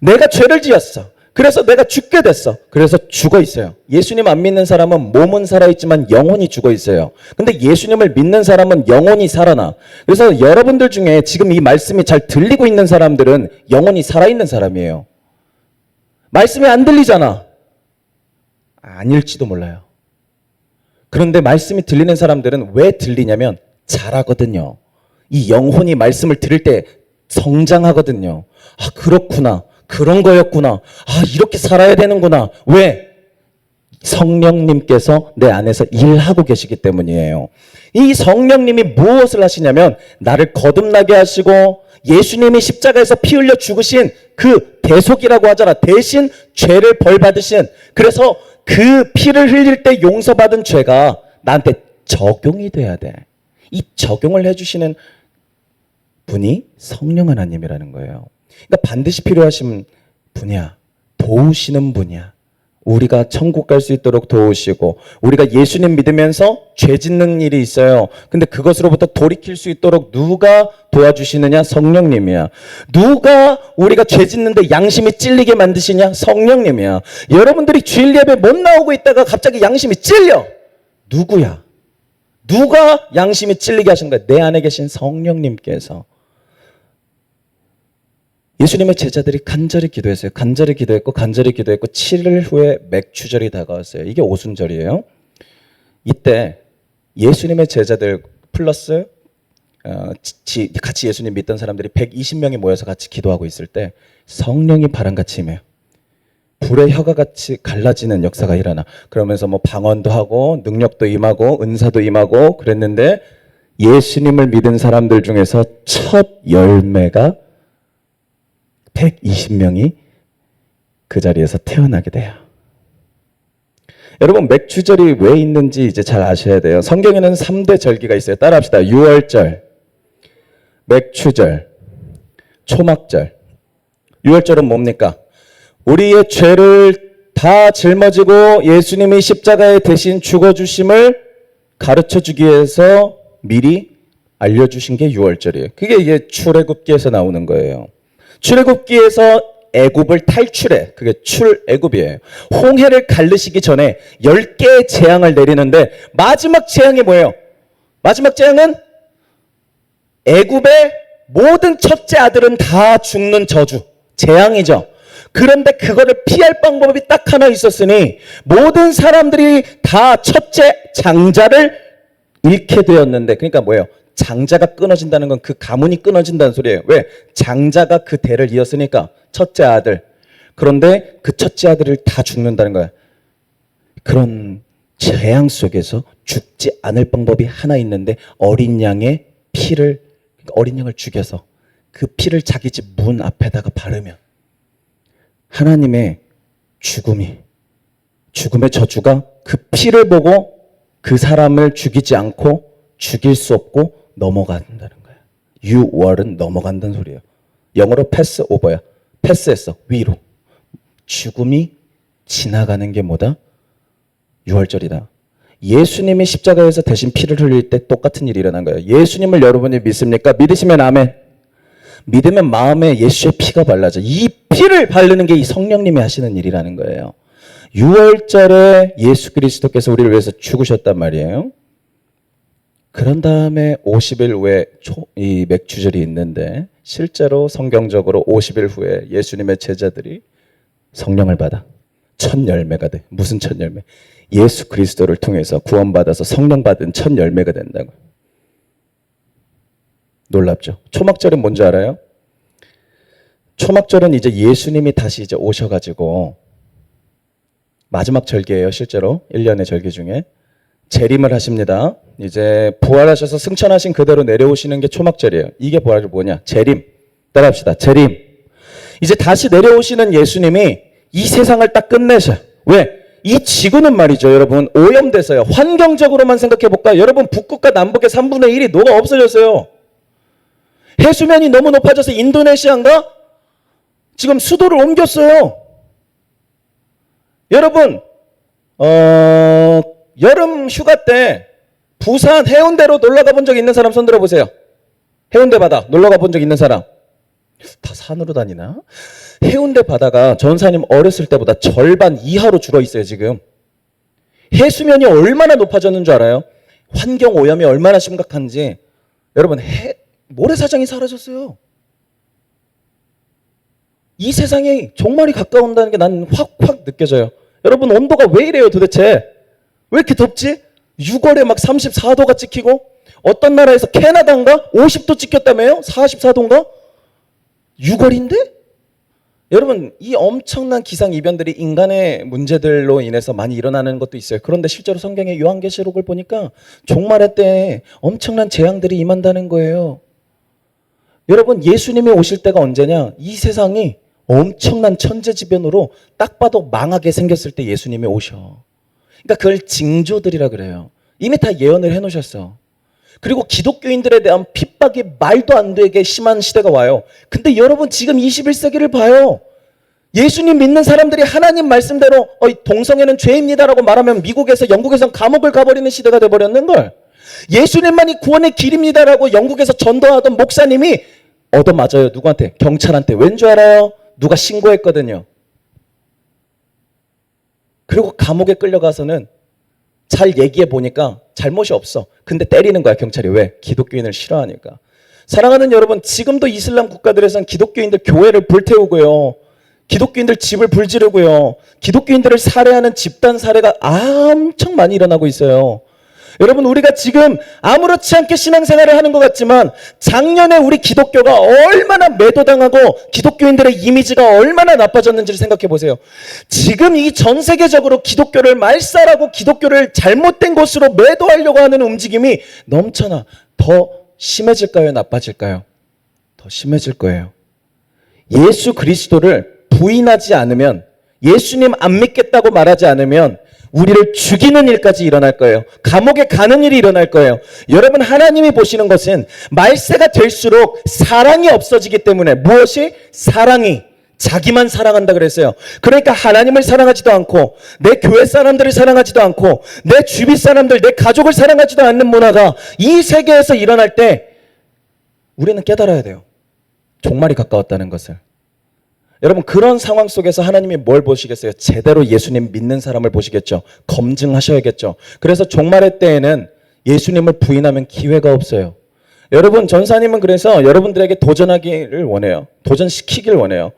내가 죄를 지었어. 그래서 내가 죽게 됐어. 그래서 죽어 있어요. 예수님 안 믿는 사람은 몸은 살아있지만 영혼이 죽어 있어요. 근데 예수님을 믿는 사람은 영혼이 살아나. 그래서 여러분들 중에 지금 이 말씀이 잘 들리고 있는 사람들은 영혼이 살아있는 사람이에요. 말씀이 안 들리잖아. 아닐지도 몰라요. 그런데 말씀이 들리는 사람들은 왜 들리냐면 잘하거든요. 이 영혼이 말씀을 들을 때 성장하거든요. 그렇구나. 그런 거였구나. 이렇게 살아야 되는구나. 왜? 성령님께서 내 안에서 일하고 계시기 때문이에요. 이 성령님이 무엇을 하시냐면 나를 거듭나게 하시고, 예수님이 십자가에서 피 흘려 죽으신 그 대속이라고 하잖아. 대신 죄를 벌 받으신, 그래서 그 피를 흘릴 때 용서받은 죄가 나한테 적용이 돼야 돼. 이 적용을 해주시는 분이 성령 하나님이라는 거예요. 그러니까 반드시 필요하신 분이야. 도우시는 분이야. 우리가 천국 갈 수 있도록 도우시고, 우리가 예수님 믿으면서 죄 짓는 일이 있어요. 근데 그것으로부터 돌이킬 수 있도록 누가 도와주시느냐? 성령님이야. 누가 우리가 죄 짓는데 양심이 찔리게 만드시냐? 성령님이야. 여러분들이 주일 예배 못 나오고 있다가 갑자기 양심이 찔려. 누구야? 누가 양심이 찔리게 하신 거야? 내 안에 계신 성령님께서. 예수님의 제자들이 간절히 기도했어요. 간절히 기도했고 7일 후에 맥추절이 다가왔어요. 이게 오순절이에요. 이때 예수님의 제자들 플러스 같이 예수님 믿던 사람들이 120명이 모여서 같이 기도하고 있을 때 성령이 바람같이 임해요. 불의 혀가 같이 갈라지는 역사가 일어나. 그러면서 방언도 하고 능력도 임하고 은사도 임하고 그랬는데, 예수님을 믿은 사람들 중에서 첫 열매가 120명이 그 자리에서 태어나게 돼요. 여러분, 맥추절이 왜 있는지 이제 잘 아셔야 돼요. 성경에는 3대 절기가 있어요. 따라합시다. 유월절, 맥추절, 초막절. 유월절은 뭡니까? 우리의 죄를 다 짊어지고 예수님이 십자가에 대신 죽어주심을 가르쳐주기 위해서 미리 알려주신 게 유월절이에요. 그게 이게 출애굽기에서 나오는 거예요. 출애굽기에서 애굽을 탈출해. 그게 출애굽이에요. 홍해를 가르시기 전에 10개의 재앙을 내리는데 마지막 재앙이 뭐예요? 마지막 재앙은 애굽의 모든 첫째 아들은 다 죽는 저주. 재앙이죠. 그런데 그거를 피할 방법이 딱 하나 있었으니 모든 사람들이 다 첫째 장자를 잃게 되었는데, 그러니까 뭐예요? 장자가 끊어진다는 건 그 가문이 끊어진다는 소리예요. 왜? 장자가 그 대를 이었으니까, 첫째 아들. 그런데 그 첫째 아들을 다 죽는다는 거야. 그런 재앙 속에서 죽지 않을 방법이 하나 있는데, 어린 양의 피를, 그러니까 어린 양을 죽여서 그 피를 자기 집 문 앞에다가 바르면 하나님의 죽음의 저주가 그 피를 보고 그 사람을 죽이지 않고 죽일 수 없고 넘어간다는 거야. 유월은 넘어간다는 소리예요. 영어로 패스 오버야. 패스했어. 위로. 죽음이 지나가는 게 뭐다? 유월절이다. 예수님이 십자가에서 대신 피를 흘릴 때 똑같은 일이 일어난 거예요. 예수님을 여러분이 믿습니까? 믿으시면 아멘. 믿으면 마음에 예수의 피가 발라져. 이 피를 바르는 게 이 성령님이 하시는 일이라는 거예요. 유월절에 예수 그리스도께서 우리를 위해서 죽으셨단 말이에요. 그런 다음에 50일 후에 이 맥주절이 있는데, 실제로 성경적으로 50일 후에 예수님의 제자들이 성령을 받아 첫 열매가 돼. 무슨 첫 열매? 예수 그리스도를 통해서 구원받아서 성령 받은 첫 열매가 된다고. 놀랍죠? 초막절은 뭔지 알아요? 초막절은 이제 예수님이 다시 이제 오셔가지고 마지막 절기예요. 실제로 1년의 절기 중에 재림을 하십니다. 이제 부활하셔서 승천하신 그대로 내려오시는 게 초막절이에요. 이게 부활이 뭐냐? 재림. 따라합시다. 재림. 이제 다시 내려오시는 예수님이 이 세상을 딱 끝내셔. 왜? 이 지구는 말이죠, 여러분, 오염돼서요. 환경적으로만 생각해 볼까요? 여러분, 북극과 남북의 3분의 1이 녹아 없어졌어요. 해수면이 너무 높아져서 인도네시아인가? 지금 수도를 옮겼어요. 여러분, 여름 휴가 때 부산 해운대로 놀러 가본 적 있는 사람 손 들어보세요. 해운대 바다 놀러 가본 적 있는 사람. 다 산으로 다니나? 해운대 바다가 전사님 어렸을 때보다 절반 이하로 줄어 있어요, 지금. 해수면이 얼마나 높아졌는 줄 알아요? 환경 오염이 얼마나 심각한지. 여러분, 모래사장이 사라졌어요. 이 세상에 종말이 가까운다는 게 난 확 느껴져요. 여러분, 온도가 왜 이래요 도대체? 왜 이렇게 덥지? 6월에 막 34도가 찍히고, 어떤 나라에서 캐나다인가 50도 찍혔다며요? 44도인가? 6월인데? 여러분, 이 엄청난 기상이변들이 인간의 문제들로 인해서 많이 일어나는 것도 있어요. 그런데 실제로 성경의 요한계시록을 보니까 종말의 때에 엄청난 재앙들이 임한다는 거예요. 여러분, 예수님이 오실 때가 언제냐? 이 세상이 엄청난 천재지변으로 딱 봐도 망하게 생겼을 때 예수님이 오셔. 그러니까 그걸 징조들이라 그래요. 이미 다 예언을 해놓으셨어. 그리고 기독교인들에 대한 핍박이 말도 안 되게 심한 시대가 와요. 근데 여러분, 지금 21세기를 봐요. 예수님 믿는 사람들이 하나님 말씀대로 동성애는 죄입니다라고 말하면 미국에서 영국에서 감옥을 가버리는 시대가 돼버렸는걸. 예수님만이 구원의 길입니다라고 영국에서 전도하던 목사님이 얻어맞아요. 누구한테? 경찰한테. 왠 줄 알아요? 누가 신고했거든요. 그리고 감옥에 끌려가서는 잘 얘기해 보니까 잘못이 없어. 근데 때리는 거야, 경찰이. 왜? 기독교인을 싫어하니까. 사랑하는 여러분, 지금도 이슬람 국가들에서는 기독교인들 교회를 불태우고요. 기독교인들 집을 불지르고요. 기독교인들을 살해하는 집단 살해가 엄청 많이 일어나고 있어요. 여러분, 우리가 지금 아무렇지 않게 신앙생활을 하는 것 같지만 작년에 우리 기독교가 얼마나 매도당하고 기독교인들의 이미지가 얼마나 나빠졌는지를 생각해 보세요. 지금 이 전 세계적으로 기독교를 말살하고 기독교를 잘못된 곳으로 매도하려고 하는 움직임이 넘쳐나. 더 심해질까요? 나빠질까요? 더 심해질 거예요. 예수 그리스도를 부인하지 않으면, 예수님 안 믿겠다고 말하지 않으면 우리를 죽이는 일까지 일어날 거예요. 감옥에 가는 일이 일어날 거예요. 여러분, 하나님이 보시는 것은 말세가 될수록 사랑이 없어지기 때문에. 무엇이? 사랑이. 자기만 사랑한다 그랬어요. 그러니까 하나님을 사랑하지도 않고 내 교회 사람들을 사랑하지도 않고 내 주위 사람들, 내 가족을 사랑하지도 않는 문화가 이 세계에서 일어날 때 우리는 깨달아야 돼요. 종말이 가까웠다는 것을. 여러분, 그런 상황 속에서 하나님이 뭘 보시겠어요? 제대로 예수님 믿는 사람을 보시겠죠. 검증하셔야겠죠. 그래서 종말의 때에는 예수님을 부인하면 기회가 없어요. 여러분, 전사님은 그래서 여러분들에게 도전하기를 원해요. 도전시키길 원해요.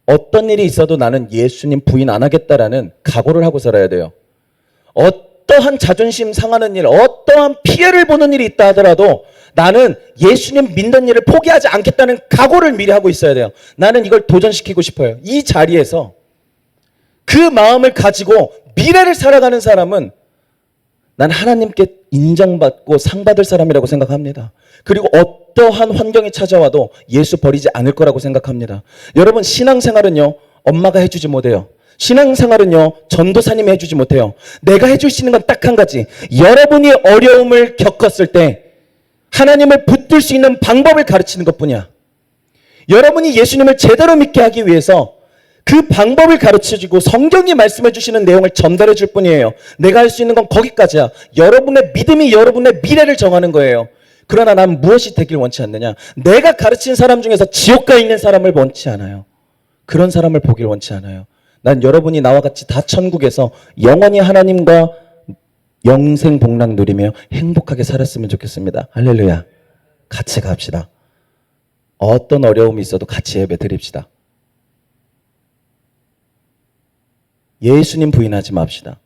어떤 일이 있어도 나는 예수님 부인 안 하겠다라는 각오를 하고 살아야 돼요. 어떠한 자존심 상하는 일, 어떠한 피해를 보는 일이 있다 하더라도 나는 예수님 믿는 일을 포기하지 않겠다는 각오를 미리 하고 있어야 돼요. 나는 이걸 도전시키고 싶어요. 이 자리에서 그 마음을 가지고 미래를 살아가는 사람은 난 하나님께 인정받고 상 받을 사람이라고 생각합니다. 그리고 어떠한 환경이 찾아와도 예수 버리지 않을 거라고 생각합니다. 여러분, 신앙생활은요, 엄마가 해주지 못해요. 신앙생활은요, 전도사님이 해주지 못해요. 내가 해줄 수 있는 건 딱 한 가지. 여러분이 어려움을 겪었을 때 하나님을 붙들 수 있는 방법을 가르치는 것뿐이야. 여러분이 예수님을 제대로 믿게 하기 위해서 그 방법을 가르쳐주고 성경이 말씀해 주시는 내용을 전달해 줄 뿐이에요. 내가 할 수 있는 건 거기까지야. 여러분의 믿음이 여러분의 미래를 정하는 거예요. 그러나 난 무엇이 되길 원치 않느냐? 내가 가르친 사람 중에서 지옥 가 있는 사람을 원치 않아요. 그런 사람을 보길 원치 않아요. 난 여러분이 나와 같이 다 천국에서 영원히 하나님과 영생 복락 누리며 행복하게 살았으면 좋겠습니다. 할렐루야. 같이 갑시다. 어떤 어려움이 있어도 같이 예배 드립시다. 예수님 부인하지 맙시다.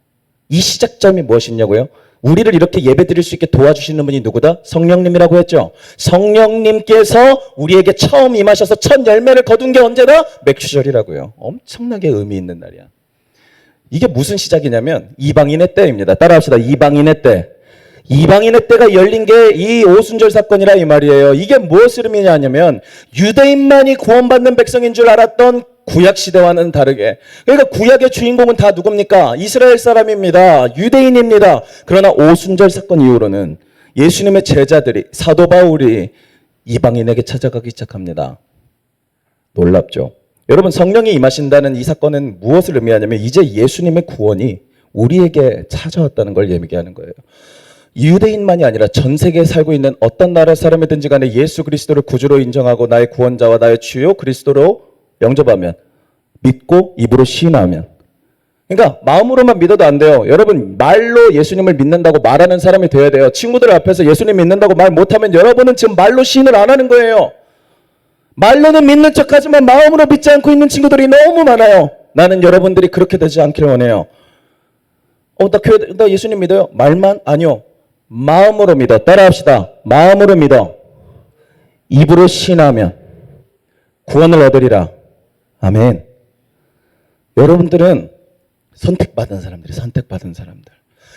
이 시작점이 무엇이냐고요? 우리를 이렇게 예배 드릴 수 있게 도와주시는 분이 누구다? 성령님이라고 했죠. 성령님께서 우리에게 처음 임하셔서 첫 열매를 거둔 게 언제다? 맥주절이라고요. 엄청나게 의미 있는 날이야. 이게 무슨 시작이냐면 이방인의 때입니다. 따라합시다. 이방인의 때. 이방인의 때가 열린 게 이 오순절 사건이라 이 말이에요. 이게 무엇을 의미하냐면 유대인만이 구원받는 백성인 줄 알았던 구약 시대와는 다르게, 그러니까 구약의 주인공은 다 누굽니까? 이스라엘 사람입니다. 유대인입니다. 그러나 오순절 사건 이후로는 예수님의 제자들이, 사도 바울이 이방인에게 찾아가기 시작합니다. 놀랍죠? 여러분, 성령이 임하신다는 이 사건은 무엇을 의미하냐면 이제 예수님의 구원이 우리에게 찾아왔다는 걸 얘기하는 거예요. 유대인만이 아니라 전 세계에 살고 있는 어떤 나라 사람이든지 간에 예수 그리스도를 구주로 인정하고 나의 구원자와 나의 주요 그리스도로 영접하면, 믿고 입으로 시인하면, 그러니까 마음으로만 믿어도 안 돼요. 여러분, 말로 예수님을 믿는다고 말하는 사람이 돼야 돼요. 친구들 앞에서 예수님 믿는다고 말 못하면 여러분은 지금 말로 시인을 안 하는 거예요. 말로는 믿는 척하지만 마음으로 믿지 않고 있는 친구들이 너무 많아요. 나는 여러분들이 그렇게 되지 않기를 원해요. 나 예수님 믿어요. 말만? 아니요. 마음으로 믿어. 따라합시다. 마음으로 믿어. 입으로 시인하면 구원을 얻으리라. 아멘. 여러분들은 선택받은 사람들이, 선택받은 사람들.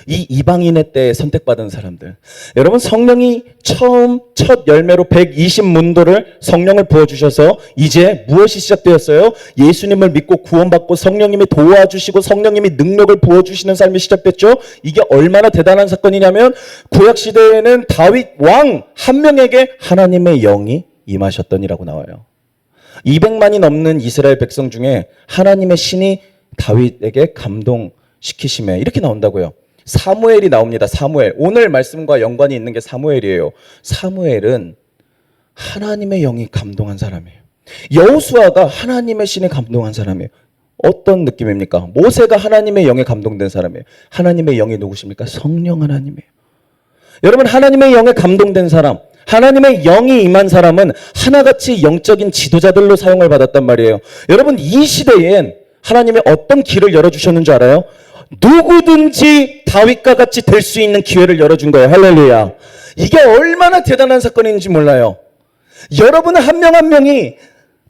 이 이방인의 때에 선택받은 사람들. 여러분, 성령이 처음 첫 열매로 120문도를 성령을 부어주셔서 이제 무엇이 시작되었어요? 예수님을 믿고 구원받고 성령님이 도와주시고 성령님이 능력을 부어주시는 삶이 시작됐죠. 이게 얼마나 대단한 사건이냐면 구약시대에는 다윗 왕 한 명에게 하나님의 영이 임하셨더니라고 나와요. 200만이 넘는 이스라엘 백성 중에 하나님의 신이 다윗에게 감동시키심에, 이렇게 나온다고요. 사무엘이 나옵니다. 사무엘. 오늘 말씀과 연관이 있는 게 사무엘이에요. 사무엘은 하나님의 영이 감동한 사람이에요. 여호수아가 하나님의 신에 감동한 사람이에요. 어떤 느낌입니까? 모세가 하나님의 영에 감동된 사람이에요. 하나님의 영이 누구십니까? 성령 하나님이에요. 여러분, 하나님의 영에 감동된 사람, 하나님의 영이 임한 사람은 하나같이 영적인 지도자들로 사용을 받았단 말이에요. 여러분, 이 시대엔 하나님의 어떤 길을 열어주셨는 줄 알아요? 누구든지 다윗과 같이 될 수 있는 기회를 열어준 거예요. 할렐루야. 이게 얼마나 대단한 사건인지 몰라요. 여러분 한 명 한 명이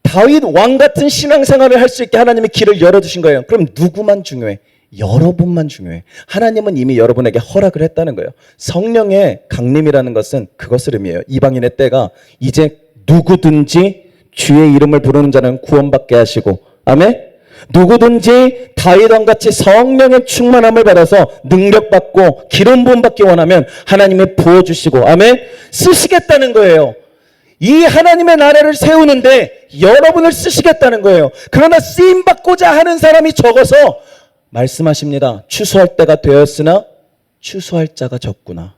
다윗 왕 같은 신앙생활을 할 수 있게 하나님의 길을 열어주신 거예요. 그럼 누구만 중요해? 여러분만 중요해. 하나님은 이미 여러분에게 허락을 했다는 거예요. 성령의 강림이라는 것은 그것을 의미해요. 이방인의 때가 이제 누구든지 주의 이름을 부르는 자는 구원받게 하시고, 아멘? 누구든지 다윗왕같이 성령의 충만함을 받아서 능력받고 기름 부음 받기 원하면 하나님이 부어주시고, 아멘? 쓰시겠다는 거예요. 이 하나님의 나라를 세우는데 여러분을 쓰시겠다는 거예요. 그러나 쓰임받고자 하는 사람이 적어서 말씀하십니다. 추수할 때가 되었으나 추수할 자가 적구나.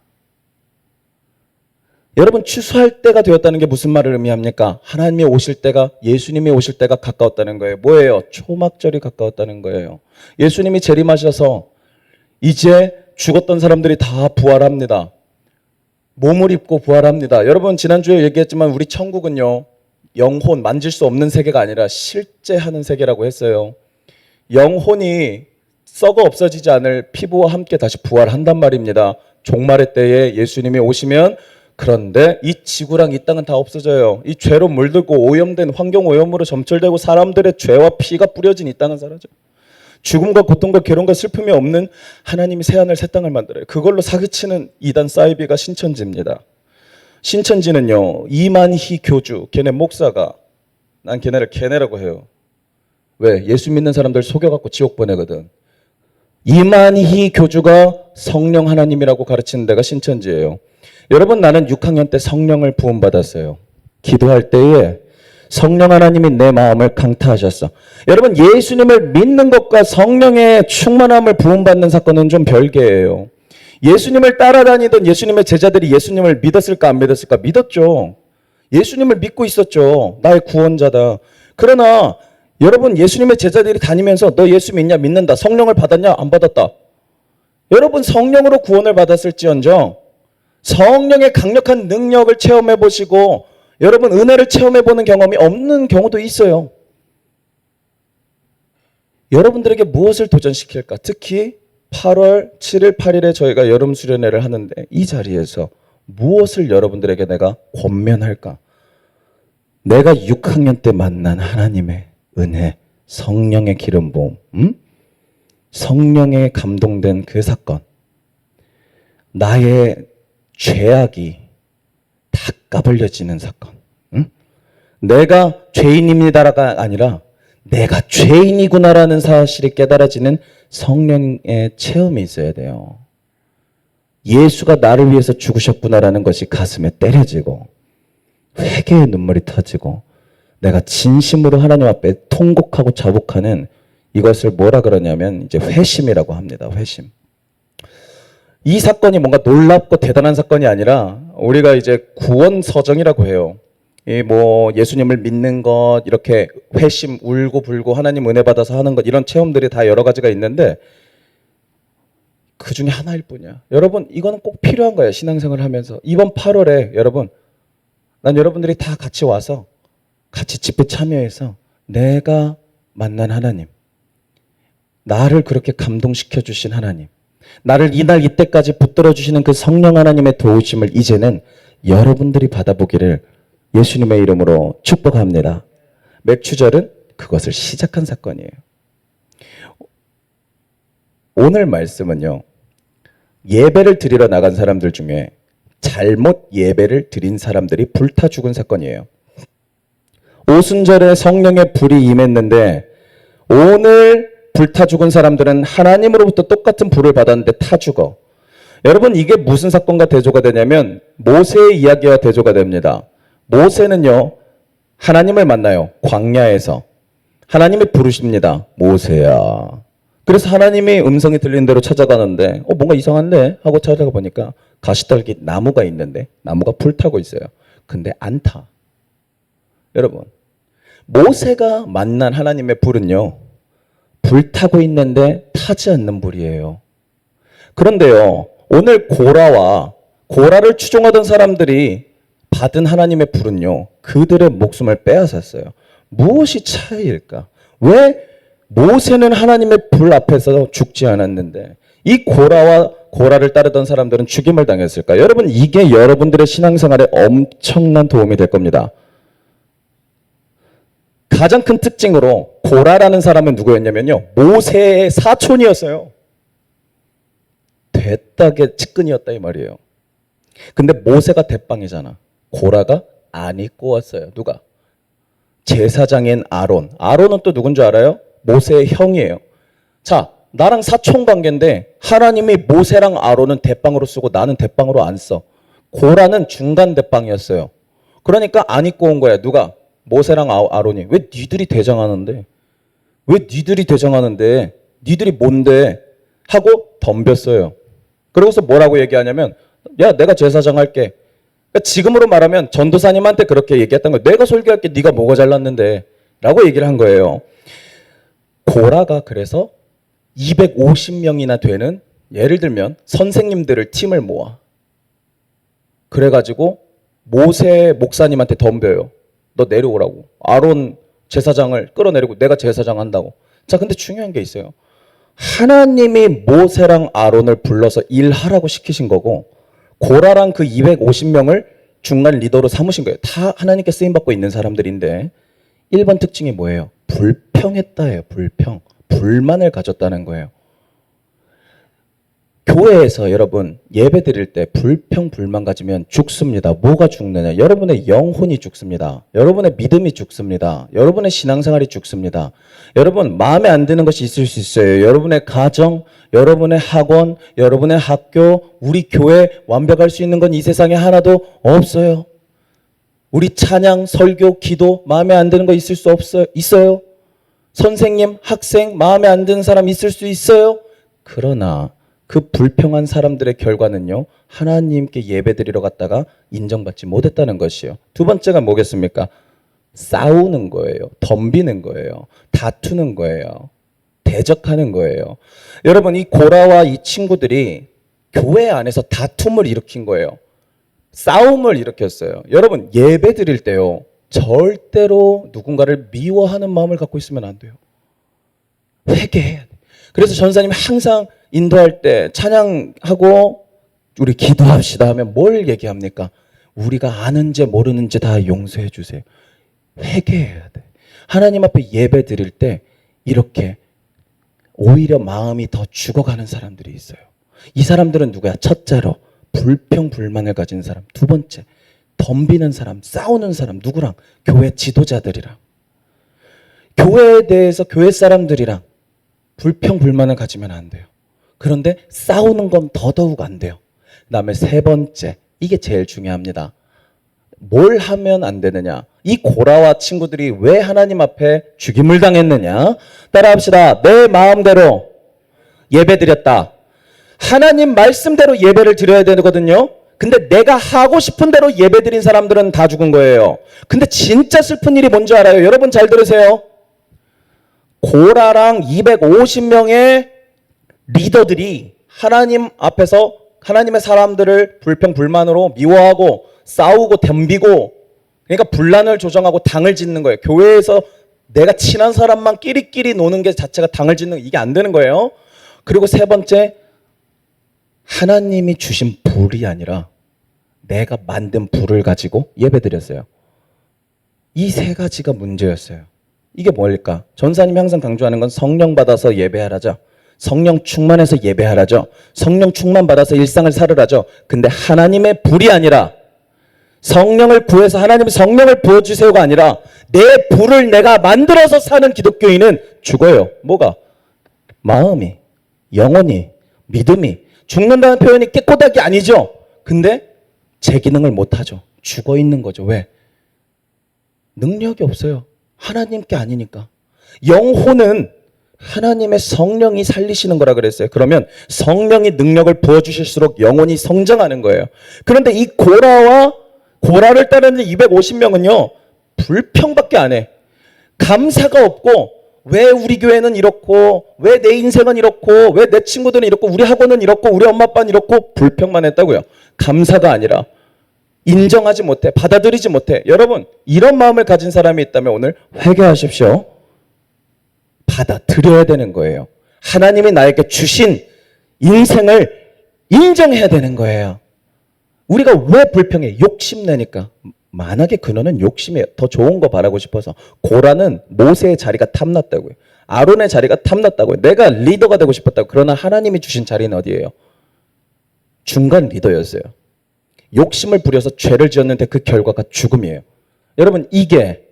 여러분, 추수할 때가 되었다는 게 무슨 말을 의미합니까? 하나님이 오실 때가, 예수님이 오실 때가 가까웠다는 거예요. 뭐예요? 초막절이 가까웠다는 거예요. 예수님이 재림하셔서 이제 죽었던 사람들이 다 부활합니다. 몸을 입고 부활합니다. 여러분, 지난주에 얘기했지만 우리 천국은요, 영혼, 만질 수 없는 세계가 아니라 실제 하는 세계라고 했어요. 영혼이 썩어 없어지지 않을 피부와 함께 다시 부활한단 말입니다. 종말의 때에 예수님이 오시면. 그런데 이 지구랑 이 땅은 다 없어져요. 이 죄로 물들고 오염된 환경 오염으로 점철되고 사람들의 죄와 피가 뿌려진 이 땅은 사라져요. 죽음과 고통과 괴로움과 슬픔이 없는 하나님이 새하늘 새 땅을 만들어요. 그걸로 사기치는 이단 사이비가 신천지입니다. 신천지는요, 이만희 교주, 걔네 목사가, 난 걔네를 걔네라고 해요. 왜? 예수 믿는 사람들 속여갖고 지옥 보내거든. 이만희 교주가 성령 하나님이라고 가르치는 데가 신천지예요. 여러분, 나는 6학년 때 성령을 부음받았어요. 기도할 때에 성령 하나님이 내 마음을 강타하셨어. 여러분, 예수님을 믿는 것과 성령의 충만함을 부음받는 사건은 좀 별개예요. 예수님을 따라다니던 예수님의 제자들이 예수님을 믿었을까 안 믿었을까? 믿었죠. 예수님을 믿고 있었죠. 나의 구원자다. 그러나 여러분, 예수님의 제자들이 다니면서 너 예수 믿냐? 믿는다. 성령을 받았냐? 안 받았다. 여러분, 성령으로 구원을 받았을지언정 성령의 강력한 능력을 체험해 보시고 여러분 은혜를 체험해 보는 경험이 없는 경우도 있어요. 여러분들에게 무엇을 도전시킬까? 특히 8월 7일 8일에 저희가 여름 수련회를 하는데 이 자리에서 무엇을 여러분들에게 내가 권면할까? 내가 6학년 때 만난 하나님의 은혜, 성령의 기름 부음, 성령에 감동된 그 사건, 나의 죄악이 다 까불려지는 사건. 내가 죄인입니다가 아니라 내가 죄인이구나라는 사실이 깨달아지는 성령의 체험이 있어야 돼요. 예수가 나를 위해서 죽으셨구나라는 것이 가슴에 때려지고 회개의 눈물이 터지고 내가 진심으로 하나님 앞에 통곡하고 자복하는 이것을 뭐라 그러냐면 이제 회심이라고 합니다. 회심. 이 사건이 뭔가 놀랍고 대단한 사건이 아니라 우리가 이제 구원 서정이라고 해요. 이 뭐 예수님을 믿는 것, 이렇게 회심, 울고 불고 하나님 은혜 받아서 하는 것, 이런 체험들이 다 여러 가지가 있는데 그 중에 하나일 뿐이야. 여러분, 이거는 꼭 필요한 거예요. 신앙생활을 하면서. 이번 8월에 여러분, 난 여러분들이 다 같이 와서 같이 집회 참여해서 내가 만난 하나님, 나를 그렇게 감동시켜 주신 하나님, 나를 이날 이때까지 붙들어 주시는 그 성령 하나님의 도우심을 이제는 여러분들이 받아보기를 예수님의 이름으로 축복합니다. 맥추절은 그것을 시작한 사건이에요. 오늘 말씀은요, 예배를 드리러 나간 사람들 중에 잘못 예배를 드린 사람들이 불타 죽은 사건이에요. 오순절에 성령의 불이 임했는데 오늘 불타 죽은 사람들은 하나님으로부터 똑같은 불을 받았는데 타 죽어. 여러분, 이게 무슨 사건과 대조가 되냐면 모세의 이야기와 대조가 됩니다. 모세는요, 하나님을 만나요. 광야에서. 하나님이 부르십니다. 모세야. 그래서 하나님이 음성이 들리는 대로 찾아가는데 뭔가 이상한데 하고 찾아가 보니까 가시떨기 나무가 있는데 나무가 불타고 있어요. 근데 안 타. 여러분, 모세가 만난 하나님의 불은요, 불타고 있는데 타지 않는 불이에요. 그런데요, 오늘 고라를 추종하던 사람들이 받은 하나님의 불은요, 그들의 목숨을 빼앗았어요. 무엇이 차이일까? 왜 모세는 하나님의 불 앞에서 죽지 않았는데 이 고라를 따르던 사람들은 죽임을 당했을까? 여러분, 이게 여러분들의 신앙생활에 엄청난 도움이 될 겁니다. 가장 큰 특징으로 고라라는 사람은 누구였냐면요, 모세의 사촌이었어요. 되딱의 측근이었다 이 말이에요. 근데 모세가 대빵이잖아. 고라가 안 입고 왔어요. 누가? 제사장인 아론. 아론은 또 누군 줄 알아요? 모세의 형이에요. 자, 나랑 사촌 관계인데 하나님이 모세랑 아론은 대빵으로 쓰고 나는 대빵으로 안 써. 고라는 중간 대빵이었어요. 그러니까 안 입고 온 거야. 누가? 모세랑 아론이. 왜 니들이 대장하는데? 왜 니들이 대장하는데? 니들이 뭔데? 하고 덤볐어요. 그러고서 뭐라고 얘기하냐면, 야, 내가 제사장 할게. 그러니까 지금으로 말하면 전도사님한테 그렇게 얘기했던 거예요. 내가 설교할게. 네가 뭐가 잘났는데? 라고 얘기를 한 거예요. 고라가 그래서 250명이나 되는, 예를 들면 선생님들을 팀을 모아. 그래가지고 모세 목사님한테 덤벼요. 너 내려오라고. 아론 제사장을 끌어내리고 내가 제사장 한다고. 자, 근데 중요한 게 있어요. 하나님이 모세랑 아론을 불러서 일하라고 시키신 거고 고라랑 그 250명을 중간 리더로 삼으신 거예요. 다 하나님께 쓰임받고 있는 사람들인데 1번 특징이 뭐예요? 불평했다예요. 불평. 불만을 가졌다는 거예요. 교회에서 여러분 예배 드릴 때 불평 불만 가지면 죽습니다. 뭐가 죽느냐? 여러분의 영혼이 죽습니다. 여러분의 믿음이 죽습니다. 여러분의 신앙생활이 죽습니다. 여러분 마음에 안 드는 것이 있을 수 있어요. 여러분의 가정, 여러분의 학원, 여러분의 학교, 우리 교회 완벽할 수 있는 건 이 세상에 하나도 없어요. 우리 찬양, 설교, 기도 마음에 안 드는 거 있을 수 있어요. 선생님, 학생 마음에 안 드는 사람 있을 수 있어요. 그러나 그 불평한 사람들의 결과는요, 하나님께 예배드리러 갔다가 인정받지 못했다는 것이요. 두 번째가 뭐겠습니까? 싸우는 거예요. 덤비는 거예요. 다투는 거예요. 대적하는 거예요. 여러분, 이 고라와 이 친구들이 교회 안에서 다툼을 일으킨 거예요. 싸움을 일으켰어요. 여러분, 예배 드릴 때요, 절대로 누군가를 미워하는 마음을 갖고 있으면 안 돼요. 회개해야 돼. 그래서 전사님이 항상 인도할 때 찬양하고 우리 기도합시다 하면 뭘 얘기합니까? 우리가 아는지 모르는지 다 용서해 주세요. 회개해야 돼. 하나님 앞에 예배 드릴 때 이렇게 오히려 마음이 더 죽어가는 사람들이 있어요. 이 사람들은 누구야? 첫째로 불평 불만을 가진 사람. 두 번째, 덤비는 사람, 싸우는 사람. 누구랑? 교회 지도자들이랑. 교회에 대해서 교회 사람들이랑 불평 불만을 가지면 안 돼요. 그런데 싸우는 건 더더욱 안 돼요. 그다음에 세 번째, 이게 제일 중요합니다. 뭘 하면 안 되느냐? 이 고라와 친구들이 왜 하나님 앞에 죽임을 당했느냐? 따라합시다. 내 마음대로 예배드렸다. 하나님 말씀대로 예배를 드려야 되거든요. 근데 내가 하고 싶은 대로 예배드린 사람들은 다 죽은 거예요. 근데 진짜 슬픈 일이 뭔지 알아요? 여러분 잘 들으세요. 고라랑 250명의 리더들이 하나님 앞에서 하나님의 사람들을 불평 불만으로 미워하고 싸우고 덤비고, 그러니까 분란을 조정하고 당을 짓는 거예요. 교회에서 내가 친한 사람만 끼리끼리 노는 게 자체가 당을 짓는, 이게 안 되는 거예요. 그리고 세 번째, 하나님이 주신 불이 아니라 내가 만든 불을 가지고 예배드렸어요. 이 세 가지가 문제였어요. 이게 뭘까? 전사님이 항상 강조하는 건 성령 받아서 예배하라죠. 성령 충만해서 예배하라죠. 성령 충만 받아서 일상을 살으라죠. 근데 하나님의 불이 아니라 성령을 구해서 하나님의 성령을 부어주세요가 아니라 내 불을 내가 만들어서 사는 기독교인은 죽어요. 뭐가? 마음이, 영혼이, 믿음이. 죽는다는 표현이 깨꼬닥이 아니죠. 근데 제 기능을 못하죠. 죽어 있는 거죠. 왜? 능력이 없어요. 하나님께 아니니까. 영혼은 하나님의 성령이 살리시는 거라 그랬어요. 그러면 성령이 능력을 부어주실수록 영혼이 성장하는 거예요. 그런데 이 고라를 따르는 250명은요, 불평밖에 안 해. 감사가 없고, 왜 우리 교회는 이렇고, 왜 내 인생은 이렇고, 왜 내 친구들은 이렇고, 우리 학원은 이렇고, 우리 엄마 아빠는 이렇고, 불평만 했다고요. 감사가 아니라 인정하지 못해, 받아들이지 못해. 여러분, 이런 마음을 가진 사람이 있다면 오늘 회개하십시오. 받아들여야 되는 거예요. 하나님이 나에게 주신 인생을 인정해야 되는 거예요. 우리가 왜 불평해? 욕심내니까. 만약에 그너는 욕심에 더 좋은 거 바라고 싶어서. 고라는 모세의 자리가 탐났다고요. 아론의 자리가 탐났다고요. 내가 리더가 되고 싶었다고. 그러나 하나님이 주신 자리는 어디예요? 중간 리더였어요. 욕심을 부려서 죄를 지었는데 그 결과가 죽음이에요. 여러분, 이게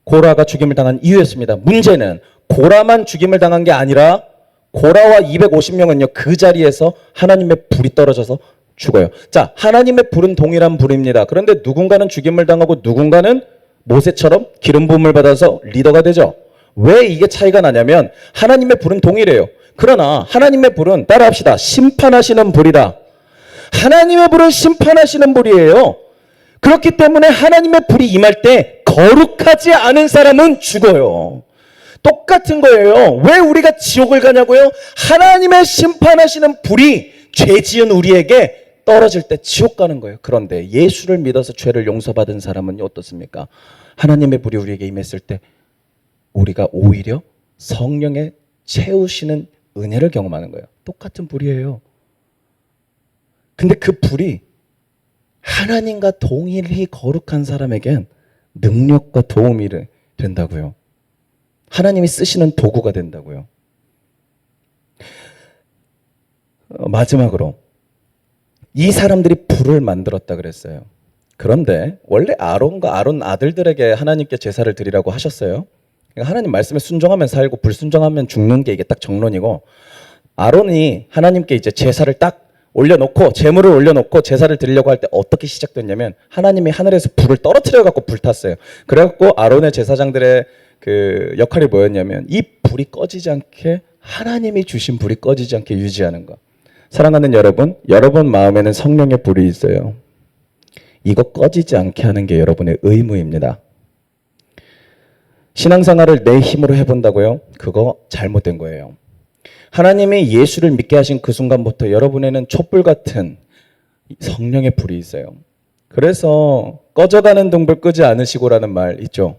고라가 죽임을 당한 이유였습니다. 문제는 고라만 죽임을 당한 게 아니라 고라와 250명은요, 그 자리에서 하나님의 불이 떨어져서 죽어요. 자, 하나님의 불은 동일한 불입니다. 그런데 누군가는 죽임을 당하고 누군가는 모세처럼 기름 부음을 받아서 리더가 되죠. 왜 이게 차이가 나냐면 하나님의 불은 동일해요. 그러나 하나님의 불은, 따라합시다, 심판하시는 불이다. 하나님의 불은 심판하시는 불이에요. 그렇기 때문에 하나님의 불이 임할 때 거룩하지 않은 사람은 죽어요. 똑같은 거예요. 왜 우리가 지옥을 가냐고요? 하나님의 심판하시는 불이 죄 지은 우리에게 떨어질 때 지옥 가는 거예요. 그런데 예수를 믿어서 죄를 용서받은 사람은 어떻습니까? 하나님의 불이 우리에게 임했을 때 우리가 오히려 성령에 채우시는 은혜를 경험하는 거예요. 똑같은 불이에요. 근데 그 불이 하나님과 동일히 거룩한 사람에겐 능력과 도움이 된다고요. 하나님이 쓰시는 도구가 된다고요. 마지막으로 이 사람들이 불을 만들었다 그랬어요. 그런데 원래 아론과 아론 아들들에게 하나님께 제사를 드리라고 하셨어요. 그러니까 하나님 말씀에 순종하면 살고 불순종하면 죽는 게 이게 딱 정론이고, 아론이 하나님께 이제 제사를 딱 올려놓고 제물을 올려놓고 제사를 드리려고 할 때 어떻게 시작됐냐면 하나님이 하늘에서 불을 떨어뜨려 갖고 불탔어요. 그래갖고 아론의 제사장들의 그 역할이 뭐였냐면 이 불이 꺼지지 않게, 하나님이 주신 불이 꺼지지 않게 유지하는 것. 사랑하는 여러분, 여러분 마음에는 성령의 불이 있어요. 이거 꺼지지 않게 하는 게 여러분의 의무입니다. 신앙생활을 내 힘으로 해본다고요? 그거 잘못된 거예요. 하나님이 예수를 믿게 하신 그 순간부터 여러분에는 촛불 같은 성령의 불이 있어요. 그래서 꺼져가는 등불 끄지 않으시고라는 말 있죠.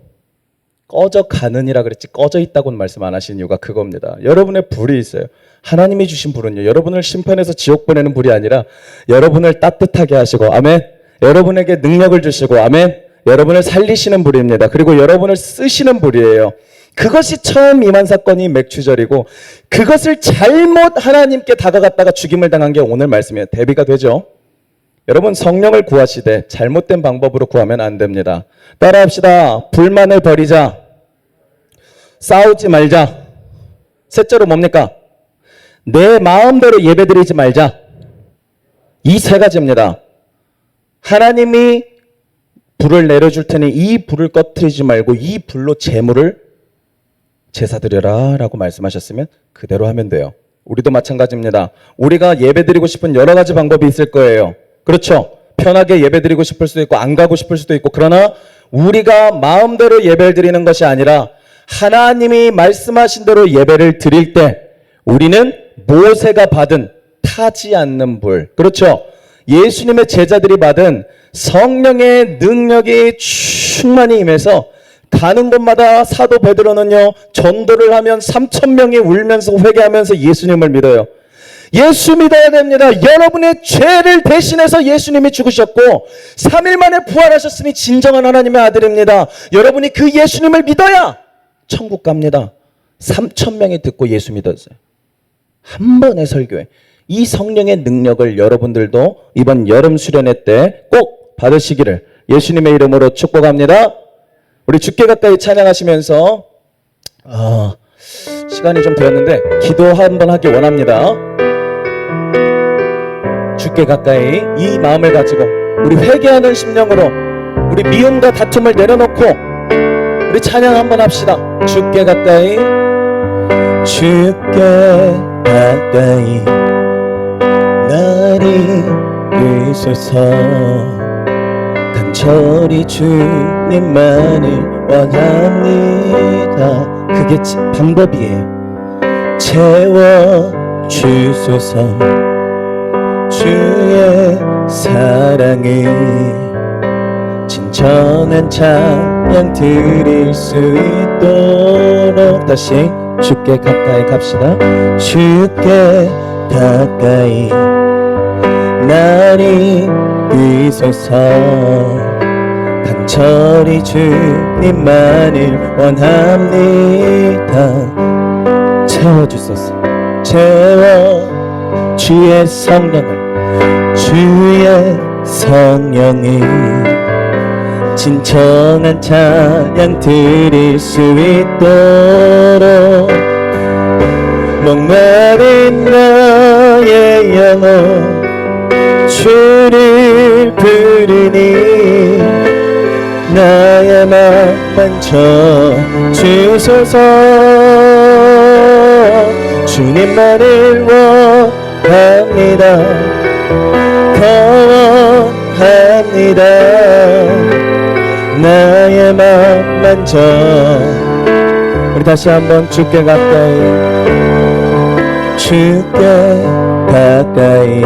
꺼져가는이라 그랬지 꺼져 있다고는 말씀 안 하신 이유가 그겁니다. 여러분의 불이 있어요. 하나님이 주신 불은요, 여러분을 심판해서 지옥 보내는 불이 아니라 여러분을 따뜻하게 하시고, 아멘, 여러분에게 능력을 주시고, 아멘, 여러분을 살리시는 불입니다. 그리고 여러분을 쓰시는 불이에요. 그것이 처음 임한 사건이 맥추절이고, 그것을 잘못 하나님께 다가갔다가 죽임을 당한 게 오늘 말씀이에요. 대비가 되죠? 여러분, 성령을 구하시되 잘못된 방법으로 구하면 안 됩니다. 따라합시다. 불만을 버리자. 싸우지 말자. 셋째로 뭡니까? 내 마음대로 예배드리지 말자. 이 세 가지입니다. 하나님이 불을 내려줄 테니 이 불을 꺼트리지 말고 이 불로 제물을 제사드려라 라고 말씀하셨으면 그대로 하면 돼요. 우리도 마찬가지입니다. 우리가 예배드리고 싶은 여러 가지 방법이 있을 거예요. 그렇죠? 편하게 예배드리고 싶을 수도 있고 안 가고 싶을 수도 있고, 그러나 우리가 마음대로 예배를 드리는 것이 아니라 하나님이 말씀하신 대로 예배를 드릴 때 우리는 모세가 받은 타지 않는 불, 그렇죠? 예수님의 제자들이 받은 성령의 능력이 충만히 임해서 가는 곳마다 사도 베드로는요, 전도를 하면 3,000명이 울면서 회개하면서 예수님을 믿어요. 예수 믿어야 됩니다. 여러분의 죄를 대신해서 예수님이 죽으셨고 3일 만에 부활하셨으니 진정한 하나님의 아들입니다. 여러분이 그 예수님을 믿어야 천국 갑니다. 3,000명이 듣고 예수 믿었어요. 한 번의 설교에. 이 성령의 능력을 여러분들도 이번 여름 수련회 때 꼭 받으시기를 예수님의 이름으로 축복합니다. 우리 주께 가까이 찬양하시면서 시간이 좀 되었는데 기도 한번 하기 원합니다. 주께 가까이 이 마음을 가지고 우리 회개하는 심령으로 우리 미움과 다툼을 내려놓고 우리 찬양 한번 합시다. 주께 가까이, 주께 가까이 나를 위소서, 간절히 주님만을 원합니다. 그게 방법이에요. 채워 주소서, 주의 사랑을 진정한 찬양 드릴 수 있도록. 다시 주께 가까이 갑시다. 주께 가까이 나를 위소서, 간절히 주님만을 원합니다. 채워주소서. 채워 주의 성령을, 주의 성령을 진정한 찬양 드릴 수 있도록. 목마른 나의 영혼 주를 부르니 나의 맘 만져 주소서. 주님만을 원합니다. 원합니다. 나의 맘 만져. 우리 다시 한번 주께 가까이, 주께 가까이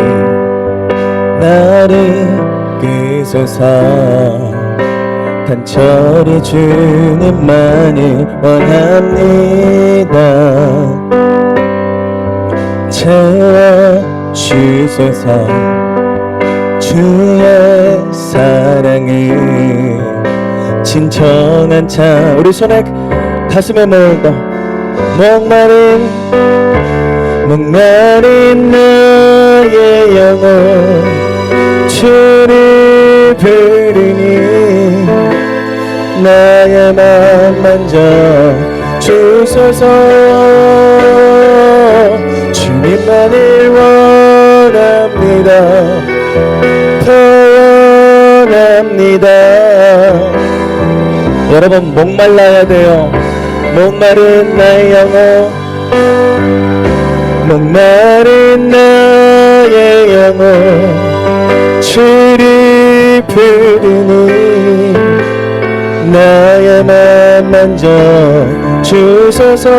나를 끄소서, 간절히 주님만을 원합니다. 주소서. 주의 사랑을 진정한 참 우리 손에 가슴에 모으고 목마른 나의 영혼 주를 부르니 나의 맘 만져 주소서. 주님만을 원합니다. 원합니다. 여러분 목말라야 돼요. 목마른 나의 영혼 목마른 나의 영혼 주를 부르니 나의 맘 만져 주소서.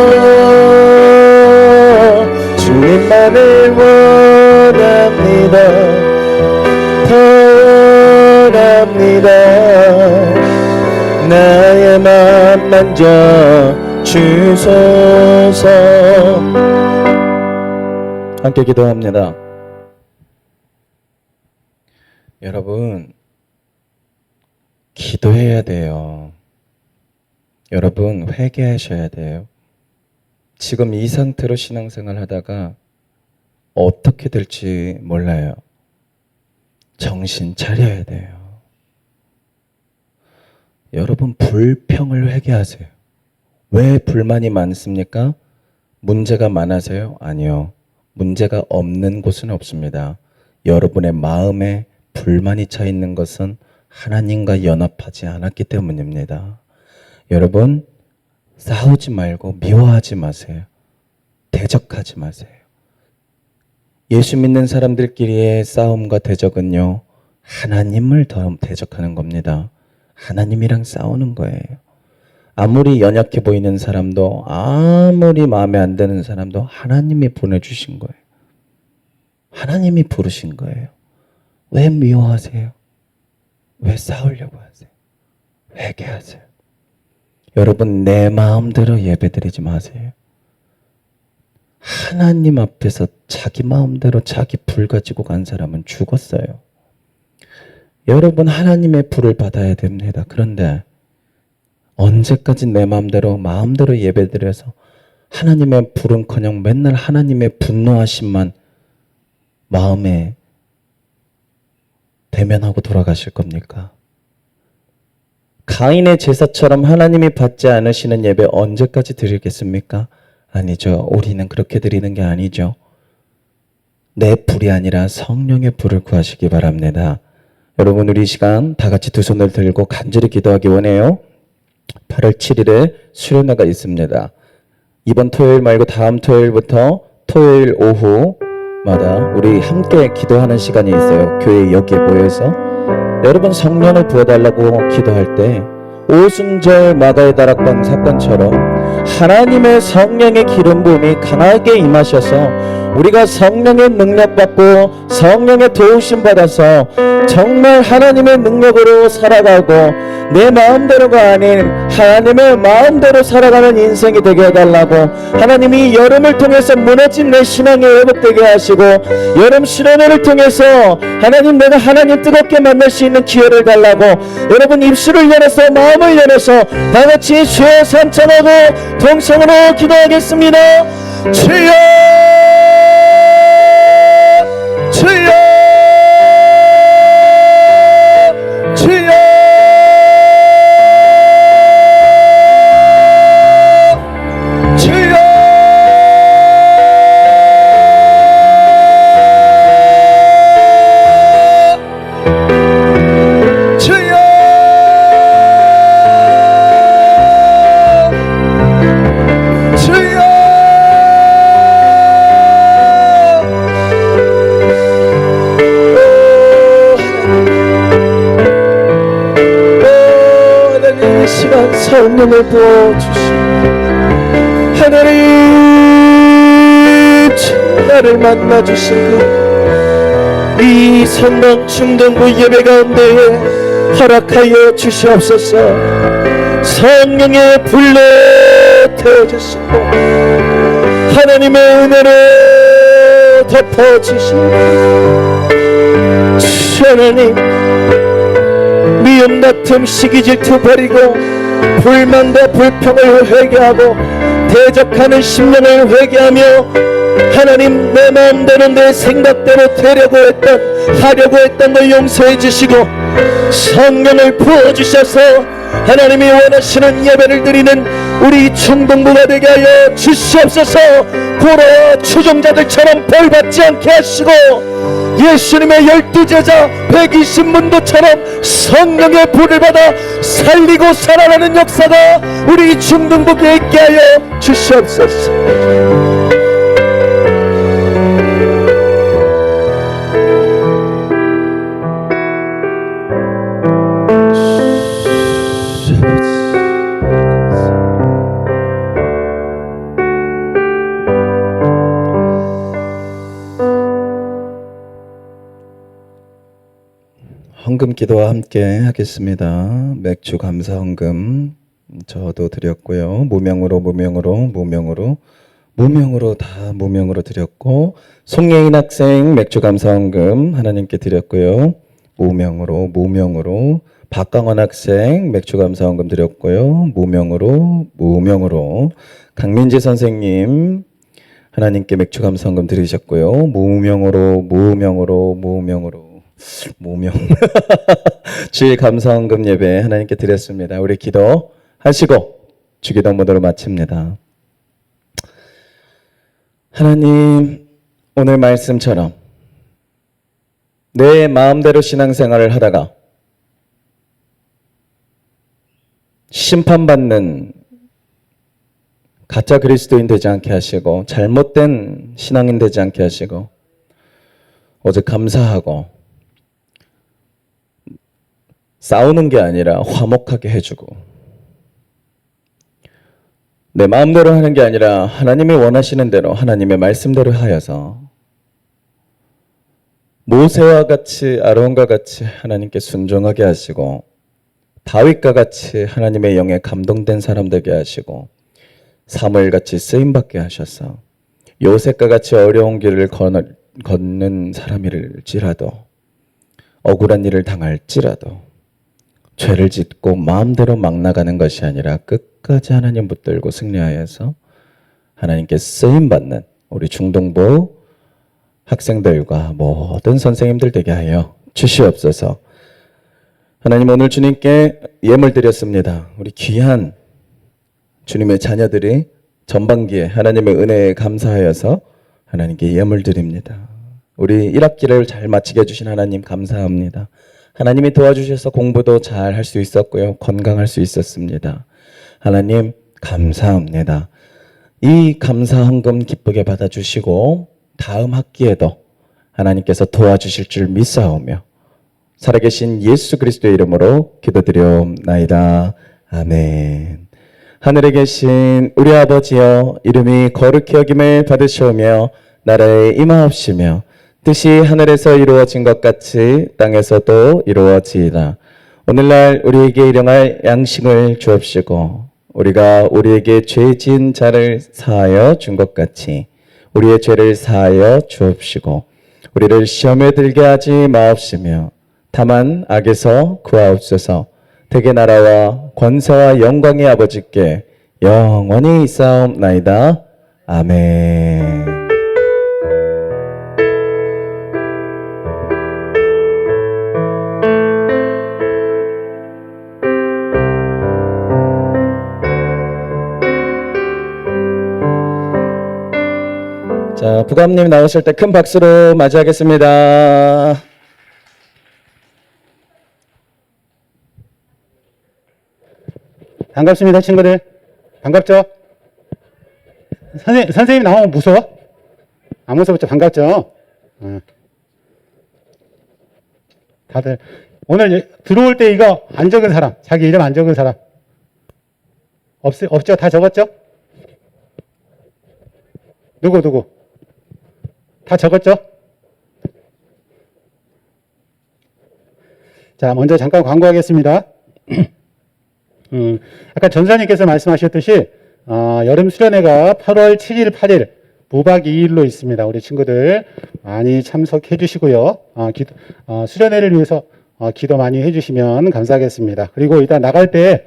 주님만을 원합니다. 원합니다. 나의 맘 만져 주소서. 함께 기도합니다. 여러분 기도해야 돼요. 여러분 회개하셔야 돼요. 지금 이 상태로 신앙생활 하다가 어떻게 될지 몰라요. 정신 차려야 돼요. 여러분 불평을 회개하세요. 왜 불만이 많습니까? 문제가 많아서요? 아니요. 문제가 없는 곳은 없습니다. 여러분의 마음에 불만이 차 있는 것은 하나님과 연합하지 않았기 때문입니다. 여러분 싸우지 말고 미워하지 마세요. 대적하지 마세요. 예수 믿는 사람들끼리의 싸움과 대적은요, 하나님을 더 대적하는 겁니다. 하나님이랑 싸우는 거예요. 아무리 연약해 보이는 사람도, 아무리 마음에 안 드는 사람도 하나님이 보내주신 거예요. 하나님이 부르신 거예요. 왜 미워하세요? 왜 싸우려고 하세요? 회개하세요. 여러분 내 마음대로 예배드리지 마세요. 하나님 앞에서 자기 마음대로 자기 불 가지고 간 사람은 죽었어요. 여러분 하나님의 불을 받아야 됩니다. 그런데 언제까지 내 마음대로 예배드려서 하나님의 불은커녕 맨날 하나님의 분노하심만 마음에 대면하고 돌아가실 겁니까? 가인의 제사처럼 하나님이 받지 않으시는 예배 언제까지 드리겠습니까? 아니죠. 우리는 그렇게 드리는 게 아니죠. 내 불이 아니라 성령의 불을 구하시기 바랍니다. 여러분 우리 이 시간 다 같이 두 손을 들고 간절히 기도하기 원해요. 8월 7일에 수련회가 있습니다. 이번 토요일 말고 다음 토요일부터 토요일 오후마다 우리 함께 기도하는 시간이 있어요. 교회 여기에 모여서 여러분 성령을 부어달라고 기도할 때 오순절 마가의 다락방 사건처럼 하나님의 성령의 기름 부음이 강하게 임하셔서 우리가 성령의 능력 받고 성령의 도우심 받아서 정말 하나님의 능력으로 살아가고 내 마음대로가 아닌 하나님의 마음대로 살아가는 인생이 되게 해달라고 하나님이 여름을 통해서 무너진 내 신앙이 회복되게 하시고 여름 수련회를 통해서 하나님 내가 하나님 뜨겁게 만날 수 있는 기회를 달라고 여러분 입술을 열어서 마음을 열어서 다같이 주여 삼창하고 동성으로 기도하겠습니다. 주여 주여 주여 주여 주여 주여 하나님 이 시간 성령을 부어주시고 하나님 나를 만나주시고 이 성당 중동부 예배 가운데에 허락하여 주시옵소서. 성령의 불로 태워주시고 하나님의 은혜로 덮어주시옵소서. 주 하나님, 미움 다툼 시기 질투 버리고 불만과 불평을 회개하고 대적하는 심령을 회개하며 하나님, 내 마음대로 내 생각대로 되려고 했던 하려고 했던 걸 용서해 주시고 성령을 부어주셔서 하나님이 원하시는 예배를 드리는 우리 충동부가 되게 하여 주시옵소서. 고라와 추종자들처럼 벌받지 않게 하시고 예수님의 12제자 120문도처럼 성령의 불을 받아 살리고 살아나는 역사가 우리 충동부에 있게 하여 주시옵소서. 헌금 기도와 함께 하겠습니다. 맥주 감사 헌금 저도 드렸고요. 무명으로 다 무명으로 드렸고, 송예인 학생 맥주 감사 헌금 하나님께 드렸고요. 무명으로 박강원 학생 맥주 감사 헌금 드렸고요. 무명으로 강민지 선생님 하나님께 맥주 감사 헌금 드리셨고요. 무명 주일 감사 헌금 예배 하나님께 드렸습니다. 우리 기도하시고 주기도 모드로 마칩니다. 하나님, 오늘 말씀처럼 내 마음대로 신앙생활을 하다가 심판받는 가짜 그리스도인 되지 않게 하시고 잘못된 신앙인 되지 않게 하시고 오직 감사하고 싸우는 게 아니라 화목하게 해주고 내 마음대로 하는 게 아니라 하나님이 원하시는 대로 하나님의 말씀대로 하여서 모세와 같이 아론과 같이 하나님께 순종하게 하시고 다윗과 같이 하나님의 영에 감동된 사람 되게 하시고 사무엘같이 쓰임받게 하셔서 요셉과 같이 어려운 길을 걷는 사람일지라도 억울한 일을 당할지라도 죄를 짓고 마음대로 막 나가는 것이 아니라 끝까지 하나님 붙들고 승리하여서 하나님께 쓰임받는 우리 중동부 학생들과 모든 선생님들 되게 하여 주시옵소서. 하나님, 오늘 주님께 예물 드렸습니다. 우리 귀한 주님의 자녀들이 전반기에 하나님의 은혜에 감사하여서 하나님께 예물 드립니다. 우리 1학기를 잘 마치게 해주신 하나님 감사합니다. 하나님이 도와주셔서 공부도 잘 할 수 있었고요. 건강할 수 있었습니다. 하나님 감사합니다. 이 감사 헌금 기쁘게 받아주시고 다음 학기에도 하나님께서 도와주실 줄 믿사오며 살아계신 예수 그리스도의 이름으로 기도드려옵나이다. 아멘. 하늘에 계신 우리 아버지여, 이름이 거룩히 여김을 받으시오며 나라에 임하옵시며 뜻이 하늘에서 이루어진 것 같이 땅에서도 이루어지이다. 오늘날 우리에게 일용할 양식을 주옵시고 우리가 우리에게 죄 지은 자를 사하여 준 것 같이 우리의 죄를 사하여 주옵시고 우리를 시험에 들게 하지 마옵시며 다만 악에서 구하옵소서. 대개 나라와 권세와 영광의 아버지께 영원히 있사옵나이다. 아멘. 자, 부감님 나오실 때 큰 박수로 맞이하겠습니다. 반갑습니다, 친구들. 반갑죠? 선생님 나오면 무서워? 안 무서웠죠? 반갑죠? 다들 오늘 들어올 때 이거 안 적은 사람, 자기 이름 안 적은 사람 없죠? 다 적었죠? 누구? 다 적었죠? 자, 먼저 잠깐 광고하겠습니다. 아까 전사님께서 말씀하셨듯이 여름 수련회가 8월 7일, 8일 무박 2일로 있습니다. 우리 친구들 많이 참석해 주시고요. 수련회를 위해서 기도 많이 해주시면 감사하겠습니다. 그리고 일단 나갈 때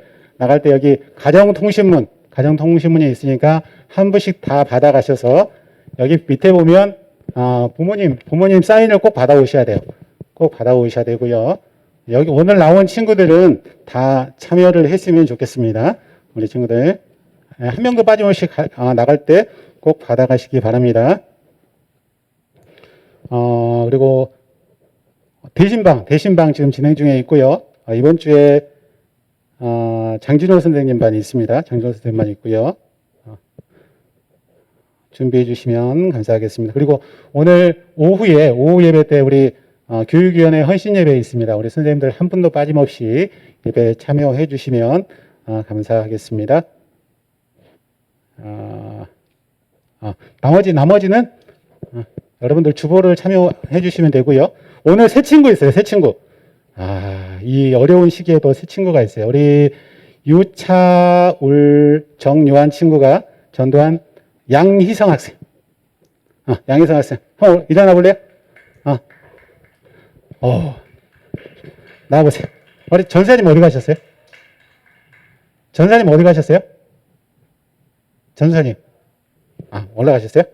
여기 가정통신문이 있으니까 한 분씩 다 받아가셔서 여기 밑에 보면 부모님 사인을 꼭 받아오셔야 돼요. 꼭 받아오셔야 되고요. 여기 오늘 나온 친구들은 다 참여를 했으면 좋겠습니다. 우리 친구들 한 명도 빠짐없이 나갈 때 꼭 받아가시기 바랍니다. 그리고 대신방 지금 진행 중에 있고요. 이번 주에 장진호 선생님 반이 있습니다. 장진호 선생님 반이 있고요. 준비해 주시면 감사하겠습니다. 그리고 오늘 오후 예배 때 우리 교육위원회 헌신 예배 있습니다. 우리 선생님들 한 분도 빠짐없이 예배 참여해 주시면 감사하겠습니다. 나머지는 여러분들 주보를 참여해 주시면 되고요. 오늘 새 친구 있어요. 새 친구. 이 어려운 시기에도 새 친구가 있어요. 우리 유차울 정요한 친구가 전도한 양희성 학생. 양희성 학생. 한번 일어나 볼래요? 나와보세요. 우리 전사님 어디 가셨어요? 전사님 어디 가셨어요? 전사님. 올라가셨어요?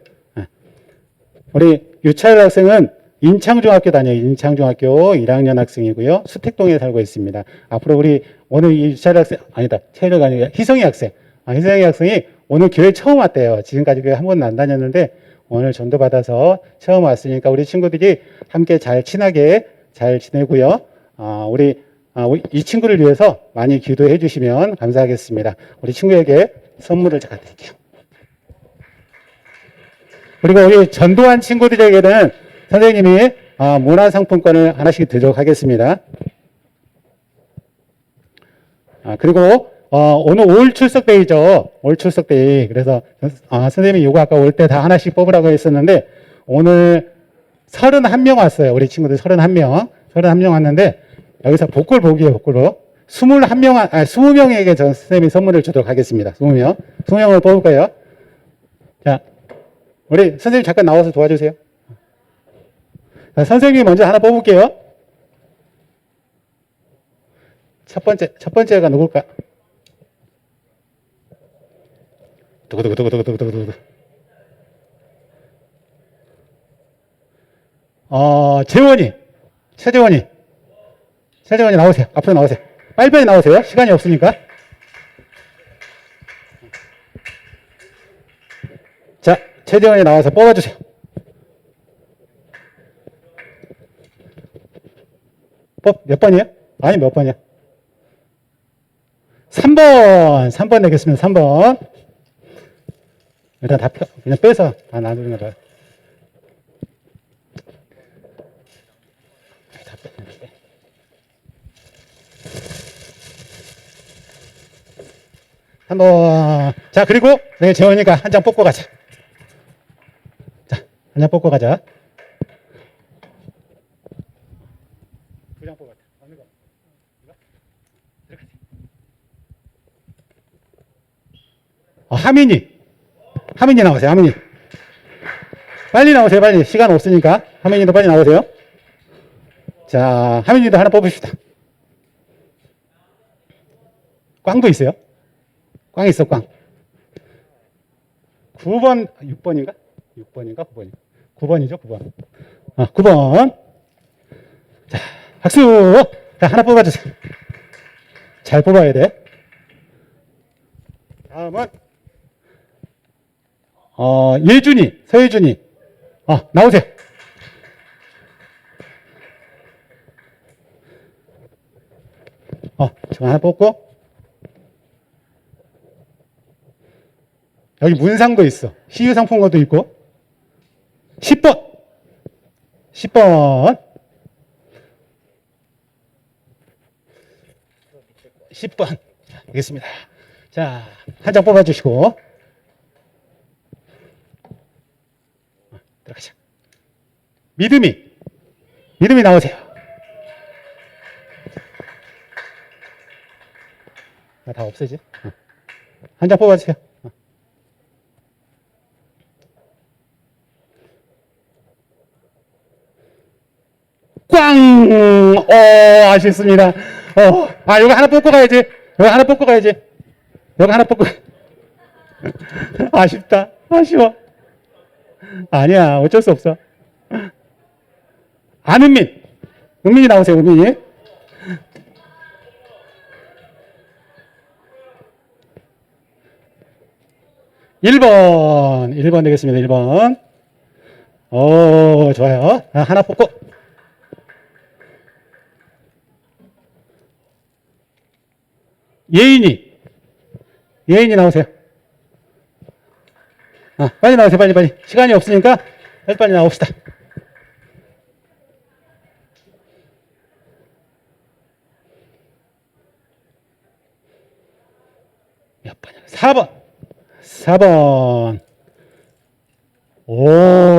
우리 유차울 학생은 인창중학교 다녀요. 인창중학교 1학년 학생이고요. 수택동에 살고 있습니다. 앞으로 우리 오늘 이 유차울 학생, 체력이 아니라 희성이 학생. 희성이 학생이 오늘 교회 처음 왔대요. 지금까지 교회 한 번도 안 다녔는데 오늘 전도받아서 처음 왔으니까 우리 친구들이 함께 잘 친하게 잘 지내고요. 우리 이 친구를 위해서 많이 기도해 주시면 감사하겠습니다. 우리 친구에게 선물을 제가 드릴게요. 그리고 우리 전도한 친구들에게는 선생님이 문화상품권을 하나씩 드리도록 하겠습니다. 그리고 오늘 올 출석데이죠. 올 출석데이. 그래서 선생님이 이거 아까 올 때 다 하나씩 뽑으라고 했었는데 오늘 31명 왔어요. 우리 친구들 31명 왔는데 여기서 복골 보기예요. 복골로 20명에게 전 선생님이 선물을 주도록 하겠습니다. 20명을 뽑을 거예요. 자, 우리 선생님 잠깐 나와서 도와주세요. 자, 선생님이 먼저 하나 뽑을게요. 첫 번째가 누굴까? 두구두구두구두구두구두구. 최재원이 나오세요. 앞으로 나오세요. 빨리빨리 나오세요. 시간이 없으니까. 자, 최재원이 나와서 뽑아주세요. 몇 번이에요? 아니, 몇 번이야? 3번 내겠습니다. 3번. 일단 그냥 빼서 다 나누는 거다. 한번. 자, 그리고 네, 재원이가 한 장 뽑고 가자. 자, 한 장 뽑고 가자. 두 장 뽑았다. 어느 거? 이거? 들어가세요. 하민이 나오세요. 하민이. 빨리 나오세요. 빨리. 시간 없으니까. 하민이도 빨리 나오세요. 자, 하민이도 하나 뽑읍시다. 꽝도 있어요. 꽝 있어, 꽝. 9번, 6번인가? 6번인가? 9번인가? 9번이죠, 9번. 9번. 자, 박수! 자, 하나 뽑아주세요. 잘 뽑아야 돼. 다음은, 서예준이. 나오세요. 저 하나 뽑고. 여기 문상도 있어. 시유상품권도 있고. 10번. 10번. 알겠습니다. 자, 한 장 뽑아주시고. 들어가자. 믿음이 나오세요. 다 없애지? 한 장 뽑아주세요. 꽝! 아쉽습니다. 요거 하나 뽑고 가야지. 요거 하나 뽑고 가야지. 요거 하나 뽑고. 아쉽다. 아쉬워. 아니야. 어쩔 수 없어. 안은민. 은민이 나오세요, 은민이. 일 번 되겠습니다. 1번. 좋아요. 하나 뽑고. 예인이 나오세요. 빨리 나오세요. 빨리. 시간이 없으니까 빨리 나옵시다. 몇 번이야? 4번.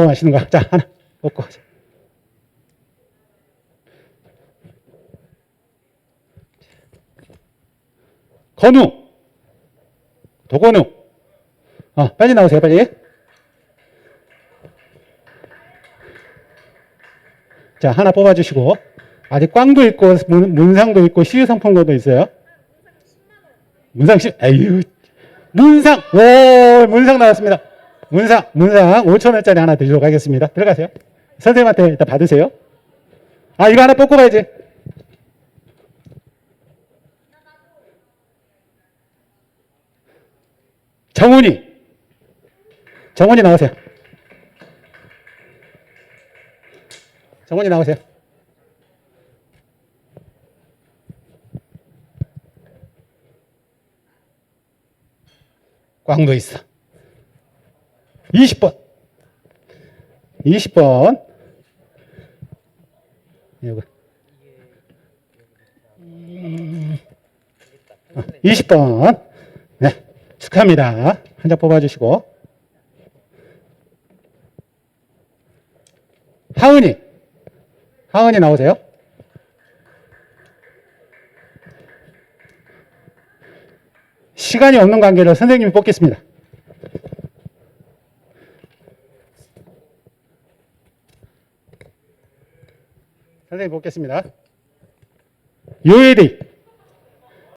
맛있는 거. 자, 하나 먹고 가자. 도건우. 빨리 나오세요, 빨리. 자, 하나 뽑아주시고. 아직 꽝도 있고, 문상도 있고, 시유상품권도 있어요. 문상 10, 에휴. 문상 나왔습니다. 문상 5,000원짜리 하나 드리도록 하겠습니다. 들어가세요. 선생님한테 일단 받으세요. 이거 하나 뽑고 가야지. 정훈이 나오세요. 정훈이 나오세요. 꽝도 있어. 20번. 이거. 20번. 네. 축하합니다. 한 장 뽑아주시고. 하은이 나오세요. 시간이 없는 관계로 선생님이 뽑겠습니다. 선생님 뽑겠습니다. 요예리.